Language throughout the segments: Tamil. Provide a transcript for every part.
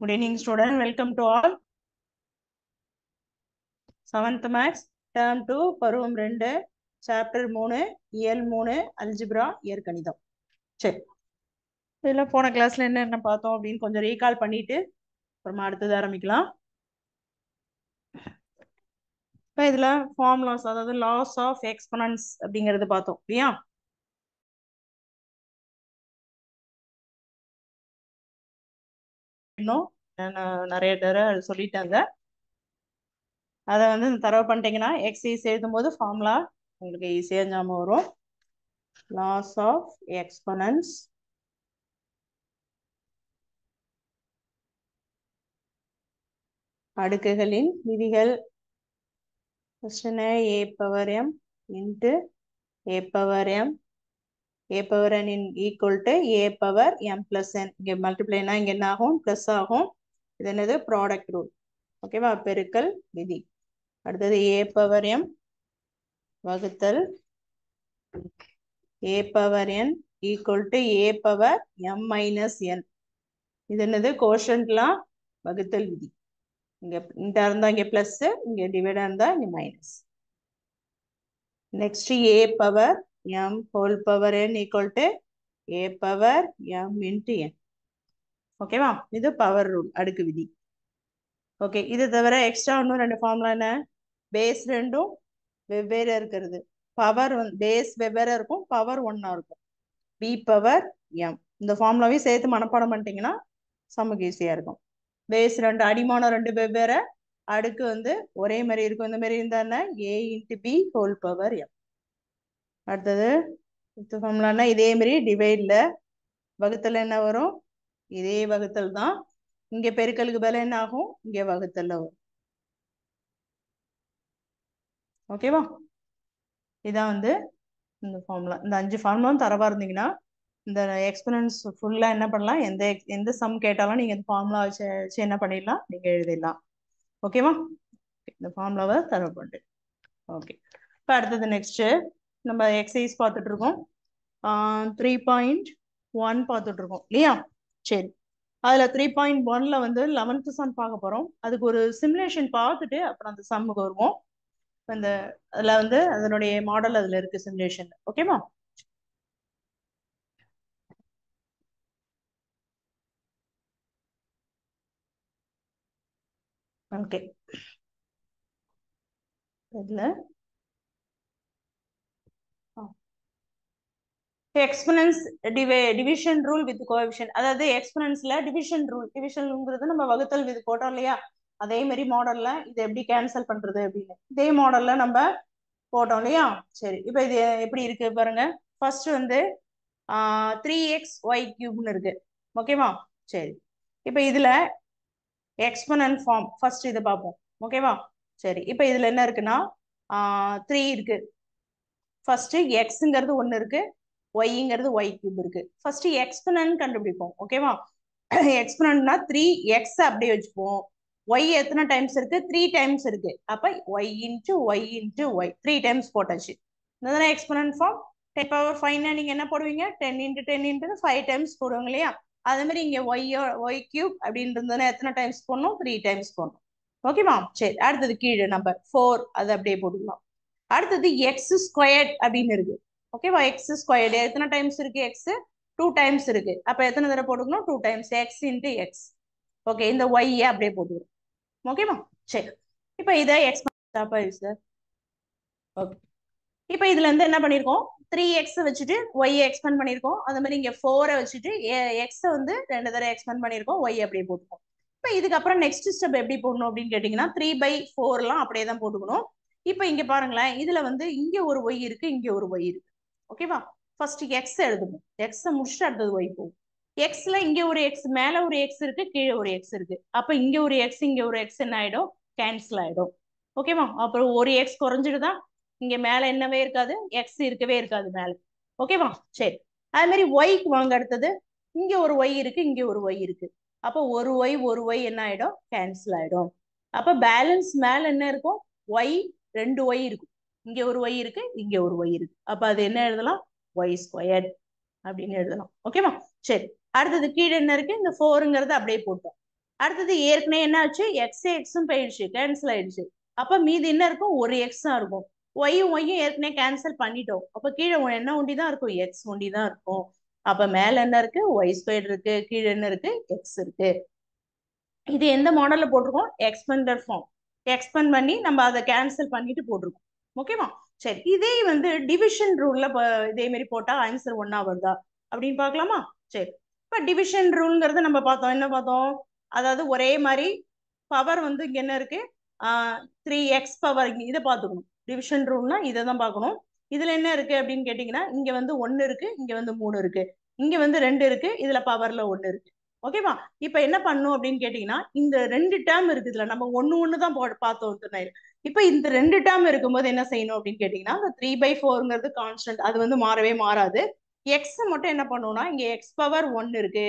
Good evening, student. Welcome to all. 7th Maths, Term 2, பருவம் 2, Chapter 3, இயல் 3, Algebra, இயற்கணிதம். சரி, இதில் போன கிளாஸ்ல என்ன பார்த்தோம் அப்படின்னு கொஞ்சம் ரீகால் பண்ணிட்டு அப்புறமா அடுத்தது ஆரம்பிக்கலாம். இப்போ இதில் ஃபார்முலாஸ், அதாவது லாஸ் ஆஃப் எக்ஸ்பனன்ஸ் அப்படிங்கிறது பார்த்தோம் இல்லையா? இன்னும் நிறைய தடவை சொல்லிட்டாங்க. அதை வந்து தரவு பண்ணிட்டீங்கன்னா எக்ஸைஸ் எழுதும்போது ஃபார்முலா உங்களுக்கு ஈஸியாக ஞாபகம் வரும். லாஸ் ஆஃப் எக்ஸ்பனன்ஸ் அடுக்குகளின் விதிகள். a power m into a power m, a power n in equal to a power m plus n. இங்க மல்டிப்ளைனா இங்க என்ன ஆகும்? பிளஸ் ஆகும். இது என்னது? Product rule. ஓகேவா? பெருக்கல் விதி. அடுத்தது a power m வகுத்தல் a power n equal to a power m minus n. இது என்னது? கோஷன்ட்லாம் வகுத்தல் விதி. இங்க இந்த இருந்தா இங்க பிளஸ், இங்க டிவைடா இருந்தா இங்க minus. Next a power m whole power n equal to a power m into n. ஓகேவா? இது பவர் ரூல், அடுக்கு விதி. ஓகே, இது தவிர எக்ஸ்ட்ரா இன்னும் ரெண்டு ஃபார்முலா என்ன? பேஸ் ரெண்டும் வெவ்வேறு இருக்கிறது. பவர் பேஸ் வெவ்வேறு இருக்கும், பவர் ஒன்னா இருக்கும். b power m. இந்த ஃபார்முலாவையும் சேர்த்து மனப்பாடம் பண்ணிட்டீங்கன்னா சமக்கு ஈஸியா இருக்கும். பேஸ் ரெண்டு, அடிமானம் ரெண்டு வெவ்வேறு, அடுக்கு வந்து ஒரே மாதிரி இருக்கும். இந்த மாதிரி இருந்தா a into b whole power m. அடுத்தது ஃபார்முலானா இதே மாதிரி டிவைட்ல வகுத்தல் என்ன வரும்? இதே வகுத்தல் தான். இங்க பெருக்கலுக்கு பதிலா என்ன ஆகும்? இங்க வகுத்தல்ல வரும். ஓகேவா? இதான் வந்து இந்த ஃபார்முலா. இந்த 5 ஃபார்முலாவும் தரவா இருந்தீங்கன்னா இந்த எக்ஸ்பெரிமெண்ட்ஸ் ஃபுல்லா என்ன பண்ணலாம்? எந்த சம் கேட்டாலும் நீங்க இந்த ஃபார்முலா வச்சு என்ன பண்ணிடலாம்? நீங்க எழுதிடலாம். ஓகேவா? இந்த ஃபார்முலாவை தரவு பண்ணு. ஓகே, இப்போ அடுத்தது நெக்ஸ்ட் நம்ம எக்ஸசைஸ் பார்த்துட்டு இருக்கோம். 3.1 பார்த்துட்டு இருக்கோம் இல்லையா? சரி, அதுல 3.1ல வந்து 11th சம் பார்க்க போறோம். அதுக்கு ஒரு சிமுலேஷன் பார்த்துட்டு அப்புறம் அந்த சம்முக்கு வருவோம். அந்த அதுல வந்து அதனுடைய மாடல் அதுல இருக்கு சிமுலேஷன். ஓகேவா? ஓகே, இதுல exponents division rule with coefficient. அதாவது எக்ஸ்பனன்ஸ்ல டிவிஷன் ரூல், டிவிஷன்ங்கிறது நம்ம வகுத்தல் விதி போட்டோம் இல்லையா? அதே மாதிரி மாடல்ல இது எப்படி கேன்சல் பண்றது அப்படின்னு இதே மாடல்ல நம்ம போட்டோம் இல்லையா? சரி, இப்போ இது எப்படி இருக்கு பாருங்க. ஃபர்ஸ்ட் வந்து 3xy³ இருக்கு. ஓகேவா? சரி, இப்போ இதுல எக்ஸ்பனன்ட் ஃபார்ம் ஃபர்ஸ்ட் இதை பார்ப்போம். ஓகேவா? சரி, இப்போ இதுல என்ன இருக்குன்னா 3 இருக்கு. ஃபர்ஸ்ட் எக்ஸ்ங்கிறது 1 இருக்கு, ஒய்ங்கிறது y³ இருக்கு. ஃபர்ஸ்ட் எக்ஸ்பனன்ட் கண்டுபிடிப்போம். ஓகேவா? எக்ஸ்பனன்ட்னா 3x அப்படியே வச்சுப்போம். y எத்தனை டைம்ஸ் இருக்கு? 3 டைம்ஸ் இருக்கு. அப்ப y into y into y 3 times போட்டாச்சு. இதுதானே எக்ஸ்பனன்ட் ஃபார்ம். 10 பவர் 5னா நீங்க என்ன போடுவீங்க? 10 into 10 into 5 டைம்ஸ் போடுவாங்க இல்லையா? அதே மாதிரி இங்க y³ அப்படின்னு இருந்ததுன்னா எத்தனை டைம்ஸ் போடணும்? 3 டைம்ஸ் போடணும். ஓகேவா? சரி, அடுத்தது கீழே நம்பர் 4 அது அப்படியே போட்டுக்கலாம். அடுத்தது x² அப்படின்னு இருக்கு. ஓகேவா? x² எத்தனை டைம்ஸ் இருக்கு? x 2 டைம்ஸ் இருக்கு. அப்ப எத்தனை தடவை போட்டுக்கணும்? 2 times x into x. Okay, இந்த y அப்படியே போட்டுக்கணும். ஓகேவா? சரி, இப்போ இதை சார். ஓகே, இப்போ இதுல இருந்து என்ன பண்ணிருக்கோம்? 3x வச்சுட்டு y எக்ஸ்பெண்ட் பண்ணிருக்கோம். அதே மாதிரி இங்க 4 வச்சுட்டு x வந்து 2 தடவை எக்ஸ்பெண்ட் பண்ணிருக்கோம், y அப்படியே போட்டுக்கோம். இப்போ இதுக்கப்புறம் நெக்ஸ்ட் ஸ்டெப் எப்படி போடணும் அப்படின்னு கேட்டீங்கன்னா 3/4 அப்படியே தான் போட்டுக்கணும். இப்போ இங்க பாருங்களேன், இதுல வந்து இங்க ஒரு y இருக்கு, இங்க ஒரு y இருக்கு. ஓகேவா? ஃபர்ஸ்ட் எக்ஸ் எழுதுவோம். எக்ஸை முடிச்சுட்டு அடுத்தது y போகும். எக்ஸ்ல இங்க ஒரு எக்ஸ், மேல ஒரு எக்ஸ் இருக்கு, கீழே ஒரு எக்ஸ் இருக்கு. அப்ப இங்க ஒரு எக்ஸ், இங்க ஒரு எக்ஸ் என்ன ஆயிடும்? கேன்சல் ஆயிடும். ஓகேவா? அப்புறம் ஒரு எக்ஸ் குறைஞ்சிட்டுதான் இங்க மேல என்னவே இருக்காது, எக்ஸ் இருக்கவே இருக்காது மேல. ஓகேவா? சரி, அது மாதிரி ஒய்க்கு வாங்க. அடுத்தது இங்க ஒரு ஒய் இருக்கு, இங்க ஒரு ஒய் இருக்கு. அப்போ ஒரு ஒய் என்ன ஆயிடும்? கேன்சல் ஆயிடும். அப்ப பேலன்ஸ் மேல என்ன இருக்கும்? ஒய் 2 ஒய் இருக்கும். இங்க ஒரு ஒய் இருக்கு, இங்க ஒரு ஒய் இருக்கு. அப்ப அது என்ன எழுதலாம்? y² அப்படின்னு எழுதலாம். ஓகேவா? சரி, அடுத்தது கீழே என்ன இருக்கு? இந்த 4ங்கிறது அப்படியே போட்டோம். அடுத்தது ஏற்கனவே என்ன ஆச்சு, எக்ஸ் எக்ஸும் போயிடுச்சு, கேன்சல் ஆயிடுச்சு. அப்ப மீதி என்ன இருக்கும், ஒரு எக்ஸ் தான் இருக்கும். ஒய்யும் ஒய்யும் ஏற்கனவே கேன்சல் பண்ணிட்டோம். அப்ப கீழே என்ன ஒண்டி தான் இருக்கும், எக்ஸ் ஒண்டி தான் இருக்கும். அப்ப மேல என்ன இருக்கு, ஒய் ஸ்கொயர் இருக்கு, கீழே என்ன இருக்கு, எக்ஸ் இருக்கு. இது எந்த மாடல்ல போட்டிருக்கோம், எக்ஸ்பெண்டர் ஃபார்ம். எக்ஸ்பெண்ட் பண்ணி நம்ம அதை கேன்சல் பண்ணிட்டு போட்டிருக்கோம். ஓகேவா? சரி, இதே வந்து டிவிஷன் ரூல்ல இதே மாதிரி போட்டா ஆன்சர் ஒன்னா வருதா அப்படின்னு பார்க்கலாமா? சரி, இப்ப டிவிஷன் ரூல்ங்கிறத நம்ம பார்த்தோம். என்ன பார்த்தோம், அதாவது ஒரே மாதிரி பவர் வந்து இங்க என்ன இருக்கு, 3x பவர், இதை பார்த்துக்கணும். டிவிஷன் ரூல்னா இதை தான் பார்க்கணும். இதுல என்ன இருக்கு அப்படின்னு கேட்டீங்கன்னா, இங்க வந்து 1 இருக்கு, இங்க வந்து 3 இருக்கு, இங்க வந்து 2 இருக்கு, இதுல பவர்ல 1 இருக்கு. ஓகேவா? இப்ப என்ன பண்ணும் அப்படின்னு கேட்டீங்கன்னா, இந்த 2 டேர்ம் இருக்குதுல, நம்ம ஒண்ணு தான் பார்த்தோம் துணையில. இப்ப இந்த 2 டேர்ம் இருக்கும்போது என்ன செய்யணும் அப்படின்னு கேட்டீங்கன்னா, இந்த 3/4ங்கிறது கான்ஸ்டன்ட், அது வந்து மாறவே மாறாது. எக்ஸ் மட்டும் என்ன பண்ணுவோம்னா, இங்க எக்ஸ் பவர் 1 இருக்கு,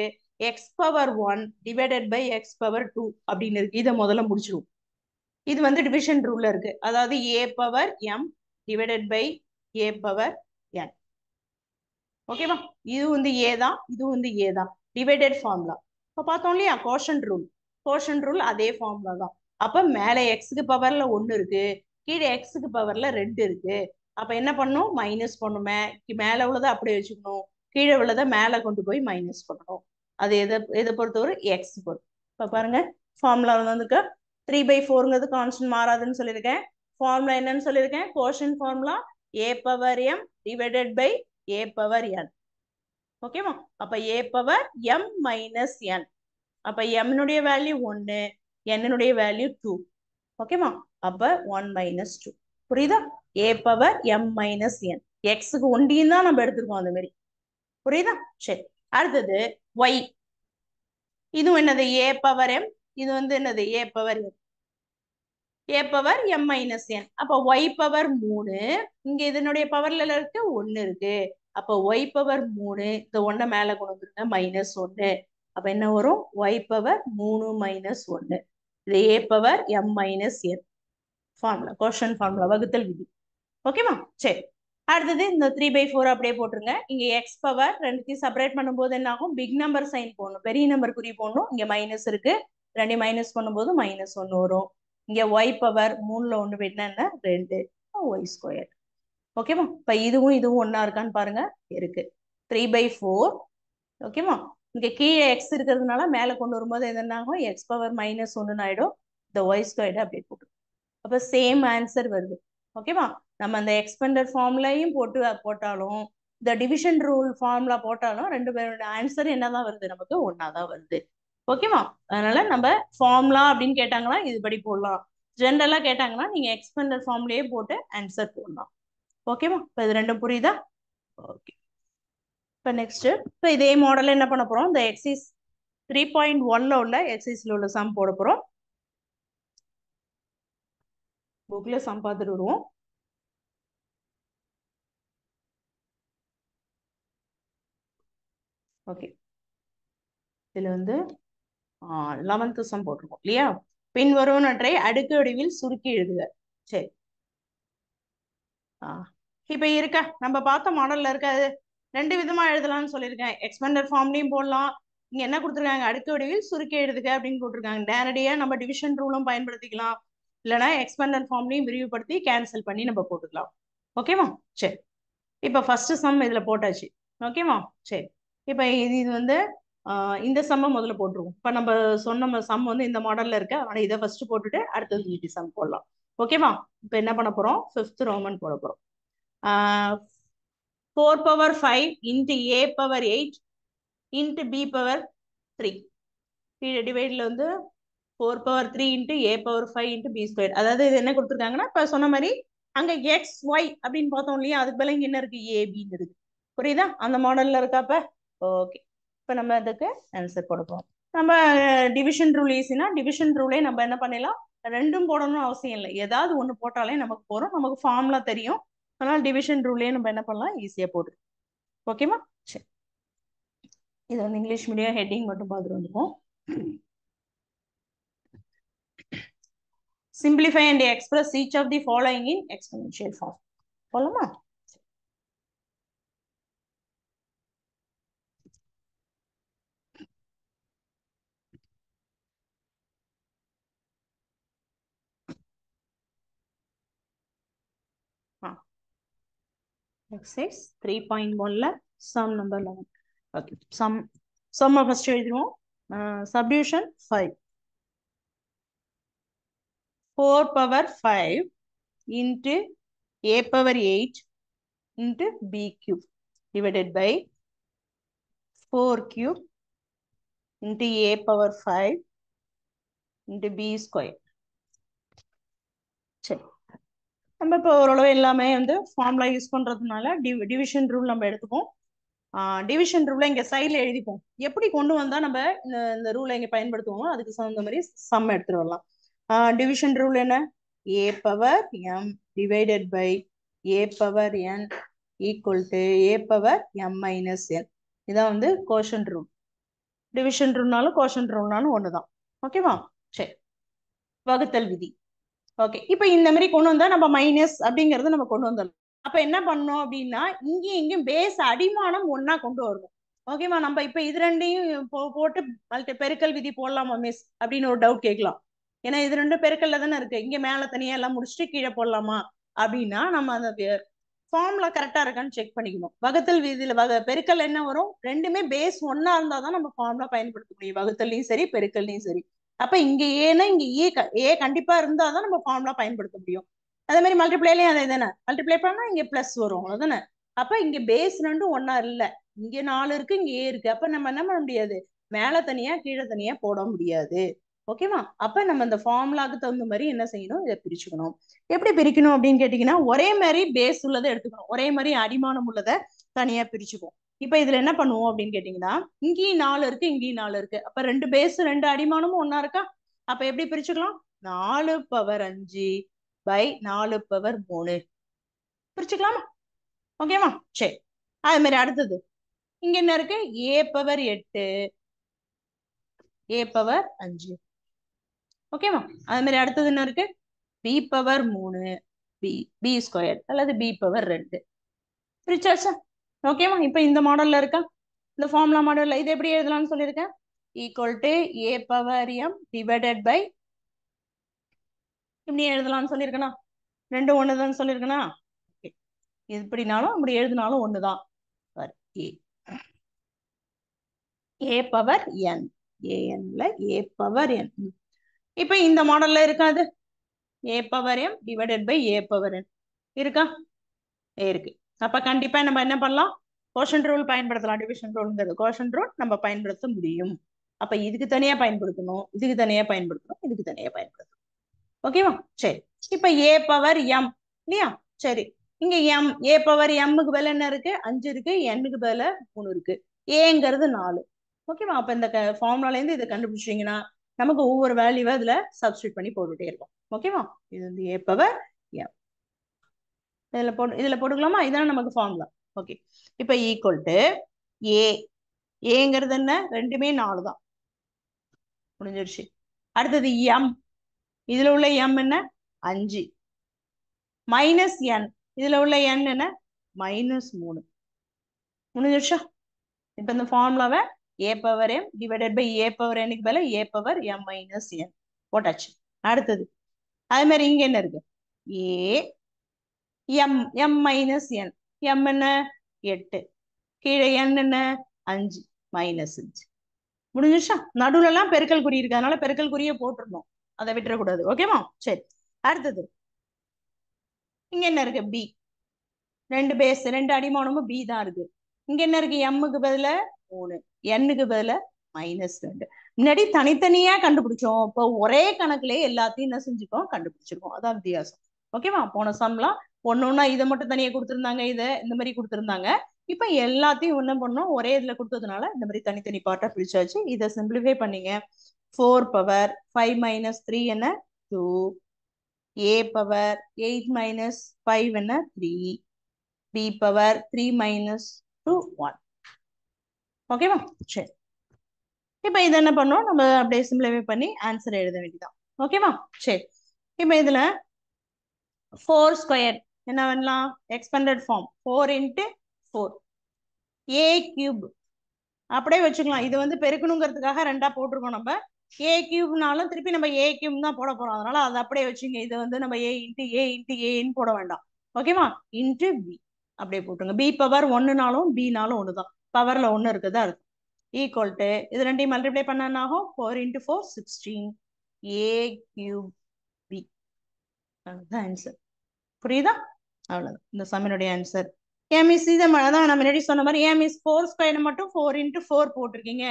x power 1 divided by x power 2 அப்படின்னு இருக்கு. இதை முதல்ல முடிச்சிருவோம். இது வந்து டிவிஷன் ரூல்ல இருக்கு. அதாவது a power m divided by a power n. ஓகேவா? இது வந்து ஏ தான், இது வந்து ஏ தான். டிவைடட் ஃபார்முலா இப்போ பார்த்தோம் இல்லையா, கோஷன் ரூல். கோஷன் ரூல் அதே ஃபார்முலா தான். அப்ப மேல எக்ஸுக்கு பவர்ல 1 இருக்கு, கீழே எக்ஸுக்கு பவர்ல 2 இருக்கு. அப்ப என்ன பண்ணும், மைனஸ் பண்ணுமே. மேல உள்ளதை அப்படியே வச்சுக்கணும், கீழே உள்ளதை மேல கொண்டு போய் மைனஸ் பண்ணணும். அது எதை பொறுத்தவரை, எக்ஸ் பொறுத்து. இப்ப பாருங்க, ஃபார்முலா வந்துருக்கு. 3/4ங்கிறது கான்ஸ்டன்ட் மாறாதுன்னு சொல்லியிருக்கேன். ஃபார்முலா என்னன்னு சொல்லியிருக்கேன், quotient formula a power m divided by a power n. ஓகேவா? அப்ப a power m minus n. அப்ப எம்னுடைய வேல்யூ 1, என்னுடைய வேல்யூ 2. ஓகேவா? அப்ப 1 மைனஸ் 2. புரியுதா? ஏ பவர் எம் மைனஸ் என். எக்ஸுக்கு ஒண்டியும் தான் நம்ம எடுத்துருக்கோம் அந்த மாதிரி. புரியுதா? சரி, அடுத்தது ஒய். இதுவும் என்னது, ஏ பவர் எம். இது வந்து என்னது, ஏ power m. A power m minus n. அப்ப ஒய் பவர் 3, இங்க இதனுடைய பவர்ல இருக்கு 1 இருக்கு. அப்ப ஒய் பவர் 3, இந்த 1 மேல கொண்டு வந்துருங்க, மைனஸ் 1. அப்ப என்ன வரும், ஒய் பவர் 3 மைனஸ் 1. இது ஏ பவர் எம் மைனஸ் என் ஃபார்முலா, கோஷன் ஃபார்முலா, வகுத்தல் விதி. ஓகேவா? சரி, அடுத்தது இந்த 3/4 அப்படியே போட்டுருங்க. இங்க எக்ஸ் பவர் ரெண்டுத்தையும் செப்பரேட் பண்ணும்போது என்ன ஆகும், பிக் நம்பர் சைன் போடணும், பெரிய நம்பர் குறி போடணும். இங்க மைனஸ் இருக்கு, ரெண்டையும் மைனஸ் பண்ணும்போது மைனஸ் 1 வரும். இங்க ஒய் பவர் 3ல 1 போயிட்டுனா என்ன, 2 ஒய் ஸ்கொயர். ஓகேவா? இப்ப இதுவும் இதுவும் ஒன்னா இருக்கான்னு பாருங்க, இருக்கு. 3/4. ஓகேவா? இங்க கீழே எக்ஸ் இருக்கிறதுனால மேல கொண்டு வரும்போது என்ன ஆகும், எக்ஸ் பவர் மைனஸ் 1 ஆயிடும். இந்த ஒய் ஸ்கொயர் அப்படியே போட்டு, அப்ப சேம் ஆன்சர் வருது. ஓகேவா? நம்ம அந்த எக்ஸ்பெண்டர் ஃபார்முலையும் போட்டாலும், இந்த டிவிஷன் ரூல் ஃபார்முலா போட்டாலும், ரெண்டு பேரோட ஆன்சர் என்னதான் வருது, நமக்கு ஒன்னாதான் வருது. ஓகேவா? அதனால நம்ம ஃபார்முலா அப்படின்னு கேட்டாங்கன்னா இதுபடி போடலாம். ஜென்ரலா கேட்டாங்கன்னா நீங்க எக்ஸ்பெண்டர் ஃபார்ம்லயே போட்டு ஆன்சர் போடலாம். ஓகேவா? இப்ப இது ரெண்டும் புரியுதா? ஓகே. இப்ப நெக்ஸ்ட், இப்ப இதே மாடல் என்ன பண்ண போறோம், இந்த எக்ஸைஸ் 3.1ல உள்ள எக்ஸைஸ்ல உள்ள சம் போட போறோம். புக்ல சம் பார்த்துட்டு வருவோம். ஓகே, இதுல வந்து 11th சம் போட்டிருக்கோம் இல்லையா, பின்வருவனவற்றை அடுக்கு வடிவில் சுருக்கி எழுதுக. சரி, இப்ப இருக்க நம்ம பார்த்த மாடல்ல இருக்காது, ரெண்டு விதமா எழுதலாம்னு சொல்லியிருக்கேன். எக்ஸ்பெண்டர் ஃபார்ம்லயும் போடலாம். இங்க என்ன கொடுத்துருக்காங்க, அடுக்கு வடிவில் சுருக்கி எழுதுக அப்படின்னு போட்டிருக்காங்க. நேரடியா நம்ம டிவிஷன் ரூலும் பயன்படுத்திக்கலாம், இல்லைன்னா எக்ஸ்பெண்டர் ஃபார்ம்லயும் விரிவுபடுத்தி கேன்சல் பண்ணி நம்ம போட்டுக்கலாம். ஓகேவா? சரி, இப்ப ஃபர்ஸ்ட் சம் இதுல போட்டாச்சு. ஓகேவா? சரி, இப்ப இது வந்து இந்த சம்ம முதல்ல போட்டுருவோம். இப்ப நம்ம சொன்ன சம் வந்து இந்த மாடல்ல இருக்கு, ஆனா இதை ஃபர்ஸ்ட் போட்டுட்டு அடுத்தது ஈடி சம் போடலாம். ஓகேவா? இப்ப என்ன பண்ண போறோம், 5th ரோமன் போட போறோம். 4 power 5 into a power 8 into b power 3. கீழே டிவைட்ல வந்து 4 power 3 into a power 5 into b square. அதாவது இது என்ன கொடுத்துருக்காங்கன்னா, இப்ப சொன்ன மாதிரி அங்க எக்ஸ் ஒய் அப்படின்னு பார்த்தோம் இல்லையா, அதுக்கு பதிலா இங்க என்ன இருக்கு, ஏபின்னு இருக்கு. புரியுதா? அந்த மாடல்ல இருக்காப்ப. ஓகே, இப்ப நம்ம அதுக்கு ஆன்சர் போட போறோம். நம்ம டிவிஷன் ரூல் ஈஸினா டிவிஷன் ரூலே நம்ம என்ன பண்ணிடலாம், ரெண்டும் போடணும்னு அவசியம் இல்லை, ஏதாவது ஒண்ணு போட்டாலே நமக்கு போறோம், நமக்கு ஃபார்முலா தெரியும். அதனால டிவிஷன் ரூலே நம்ம என்ன பண்ணலாம், ஈஸியா போடு. ஓகேவா? சரி, இது வந்து இங்கிலீஷ் மீடியம் ஹெட்டிங் மட்டும் பார்த்துட்டு வந்துருக்கோம். Simplify and express each of the following in exponential form. போலாமா? Exercise 3.1 sum number 11. Okay. Sum of first எழுதிருவோம். Subdivision 5. 4 power 5 into a power 8 into b cube divided by 4 cube into a power 5 into b square. சரி, நம்ம இப்போ ஓரளவு எல்லாமே வந்து ஃபார்முலா யூஸ் பண்றதுனால டிவிஷன் ரூல் நம்ம எடுத்துப்போம். டிவிஷன் ரூலை இங்க சைட்ல எழுதிப்போம். எப்படி கொண்டு வந்தா நம்ம இந்த ரூலை இங்க பயன்படுத்துவோமோ அதுக்கு தகுந்த மாதிரி சம் எடுத்துட்டு வரலாம். டிவிஷன் ரூல் என்ன? a power m divided by a power n equal to a power m minus n. இதான் வந்து கோஷன்ட் ரூல். டிவிஷன் ரூல்னாலும் கோஷன்ட் ரூல்னாலும் ஒண்ணுதான். ஓகேவா? சரி, வகுத்தல் விதி. ஓகே, இப்போ இந்த மாதிரி கொண்டு வந்தா நம்ம மைனஸ் அப்படிங்கறத நம்ம கொண்டு வந்துடலாம். அப்ப என்ன பண்ணோம் அப்படின்னா இங்கேயும் இங்கேயும் பேஸ் அடிமானம் ஒன்னா கொண்டு வரணும். ஓகேவா? நம்ம இப்ப இது ரெண்டையும் போட்டு பெருக்கல் விதி போடலாமா மிஸ் அப்படின்னு ஒரு டவுட் கேட்கலாம். ஏன்னா இது ரெண்டும் பெருக்கல்ல தானே இருக்கு. இங்க மேல தனியா எல்லாம் முடிச்சுட்டு கீழே போடலாமா அப்படின்னா நம்ம அந்த ஃபார்முலா கரெக்டா இருக்கான்னு செக் பண்ணிக்கணும். வகுத்தல் விதியில பெருக்கல் என்ன வரும்? ரெண்டுமே பேஸ் ஒன்னா இருந்தாதான் நம்ம ஃபார்முலா பயன்படுத்த முடியும். வகுத்தல்லையும் சரி பெருக்கல்லையும் சரி. அப்ப இங்க ஏன்னா இங்க ஏ கண்டிப்பா இருந்தாதான் நம்ம ஃபார்முலா பயன்படுத்த முடியும். அதே மாதிரி மல்டிப்ளைலயும் அதே தானே. மல்டிப்ளை பண்ணா இங்க பிளஸ் வரும், அவ்வளவுதானே. அப்ப இங்க பேஸ் ரெண்டும் ஒன்னா இல்ல. இங்க 4 இருக்கு, இங்க ஏ இருக்கு. அப்ப நம்ம என்ன பண்ண முடியாது, மேல தனியா கீழே தனியா போட முடியாது. ஓகேவா? அப்ப நம்ம இந்த ஃபார்முலாக்கு தகுந்த மாதிரி என்ன செய்யணும், இதை பிரிச்சுக்கணும். எப்படி பிரிக்கணும் அப்படின்னு கேட்டீங்கன்னா ஒரே மாதிரி பேஸ் உள்ளதை எடுத்துக்கணும், ஒரே மாதிரி அடிமானம் உள்ளதை தனியா பிரிச்சுக்குவோம். இப்ப இதுல என்ன பண்ணுவோம் அப்படின்னு கேட்டீங்கன்னா இங்கேயும் 4 இருக்கு, இங்கேயும் 4 இருக்கு. அப்ப ரெண்டு பேஸ் ரெண்டு அடிமானமும் ஒன்னா இருக்கா. அப்ப எப்படி பிரிச்சுக்கலாம்? 4 பவர் 5 பை 4 பவர் 3 பிரிச்சுக்கலாமா? ஓகேவா? சரி, அது மாதிரி அடுத்தது இங்க என்ன இருக்கு? a power 8 a power 5. ஓகேவா? அது மாதிரி அடுத்தது என்ன இருக்கு? b பவர் 3 b ஸ்கொயர் அல்லது b பவர் 2 பிரிச்சாச்சா? ஓகேவா? இப்ப இந்த மாடல்ல இருக்கா, இந்த ஃபார்முலா மாடல்ல இது எப்படி எழுதலாம்னு சொல்லியிருக்கேன். Equal to a power m divided by இப்படி எழுதலாம்னு சொல்லியிருக்கேனா? ரெண்டு ஒண்ணுதான் சொல்லியிருக்கேனா? எப்படினாலும் இப்படி எழுதினாலும் ஒண்ணுதான். a பவர் n anல a பவர் n. இப்ப இந்த மாடல்ல இருக்காது a power m divided by a power n இருக்கா? இருக்கு. அப்ப கண்டிப்பா நம்ம என்ன பண்ணலாம், கோஷன்ட் ரூல் பயன்படுத்தலாம். டிவிஷன் ரூல்ங்கிறது கோஷன்ட் ரூல் நம்ம பயன்படுத்த முடியும். அப்ப இதுக்கு தனியா பயன்படுத்தணும், இதுக்கு தனியா பயன்படுத்தணும், இதுக்கு தனியா பயன்படுத்தணும். ஓகேவா? சரி, இப்ப a பவர் m இல்லையா? சரி, இங்க m a பவர் mக்கு பதில் என்ன இருக்கு? 5 இருக்கு, n-க்கு பதில் 3 இருக்கு, ஏங்கிறது 4. ஓகேவா? அப்ப இந்த ஃபார்முலால இருந்து இதை கண்டுபிடிச்சீங்கன்னா நமக்கு ஒவ்வொரு வேல்யூவை இதுல சப்ஸ்டியூட் பண்ணி போட்டுட்டே இருக்கும். ஓகேவா? இது வந்து a பவர் m. இதுல போட்டுக்கலாமா? இதான நமக்கு ஃபார்முலா. ஓகே, இப்ப ஈக்குவல் டு ஏங்கிறது என்ன? ரெண்டுமே 4 தான், முடிஞ்சிருச்சு. அடுத்தது m, இதுல உள்ள m என்ன? 5 மைனஸ் n, இதுல உள்ள n என்ன? -3. முடிஞ்சிருச்சா? இப்ப இந்த ஃபார்முலாவை a power m divided by a power n-க்கு பதிலா a power m minus n போட்டாச்சு. அடுத்தது அதே மாதிரி இங்க என்ன இருக்கு? m மைனஸ் n, m என்ன? 8, கீழே n என்ன? 5 மைனஸ் 5. முடிஞ்சிருச்சா? நடுவுல எல்லாம் பெருக்கல் குறி இருக்கு, அதனால பெருக்கல் குறிய போட்டுருந்தோம், அதை விட்டுறக்கூடாது. ஓகேவா? சரி, அடுத்தது இங்க என்ன இருக்கு? b. ரெண்டு பேஸ் ரெண்டு அடிமானமும் b தான் இருக்கு. இங்க என்ன இருக்கு? m-க்கு பதிலா 3, n-க்கு பதிலா -2. முன்னாடி தனித்தனியா கண்டுபிடிச்சோம், இப்போ ஒரே கணக்குலயே எல்லாத்தையும் என்ன செஞ்சுக்கோம், கண்டுபிடிச்சிருக்கோம். அதான் வித்தியாசம். ஓகேவா? போன சம்லாம் ஒன்னொன்னா இதை மட்டும் தனியா கொடுத்துருந்தாங்க, இதை இந்த மாதிரி கொடுத்துருந்தாங்க. இப்ப எல்லாத்தையும் என்ன பண்ணோம், ஒரே இதுல கொடுத்ததுனால இந்த மாதிரி தனித்தனி பார்ட்டா பிரிச்சாச்சு. இதை சிம்பிளிஃபை பண்ணீங்க. 4 பவர் 5 மைனஸ் 3 என்ன? 2. a பவர் 8 மைனஸ் 5 என்ன? 3. b power 3 minus 2 1. ஓகேவா? சரி, இப்ப இது என்ன பண்ணோம், நம்ம அப்படியே சிம்பிளிஃபை பண்ணி ஆன்சர் எழுத வேண்டியதான். ஓகேவா? சரி, இப்ப இதுல 4 ஸ்கொயர் என்ன பண்ணலாம்? Expanded form 4 into 4 a cube அப்படியே வச்சுக்கலாம். இது வந்து பெருக்கணுங்கிறதுக்காக ரெண்டா போட்டிருக்கோம். நம்ம a கியூப்னாலும் திருப்பி நம்ம a கியூப் தான் போட போறோம், அதனால அதை அப்படியே வச்சுங்க. இது வந்து நம்ம a இன்ட்டு ஏன்னு போட வேண்டாம். ஓகேவா? இன்ட்டு b அப்படியே போட்டுங்க. பி பவர் ஒன்னுனாலும் பினாலும் ஒண்ணுதான், பவர்ல ஒண்ணு இருக்குதா இருக்கு. ஈக்குவல் டு இது ரெண்டையும் மல்டிப்ளை பண்ண என்ன ஆகும்? 4 × 4 16 a cube b. அதுதான் ஆன்சர். புரியுதா? அவ்வளவுதான் இந்த சம்மினுடைய ஆன்சர். ஏன் மிஸ் இதை அதான் நான் முன்னாடி சொன்ன மாதிரி ஏன் மிஸ் 4 ஸ்கொயர் மட்டும் 4 × 4 போட்டிருக்கீங்க,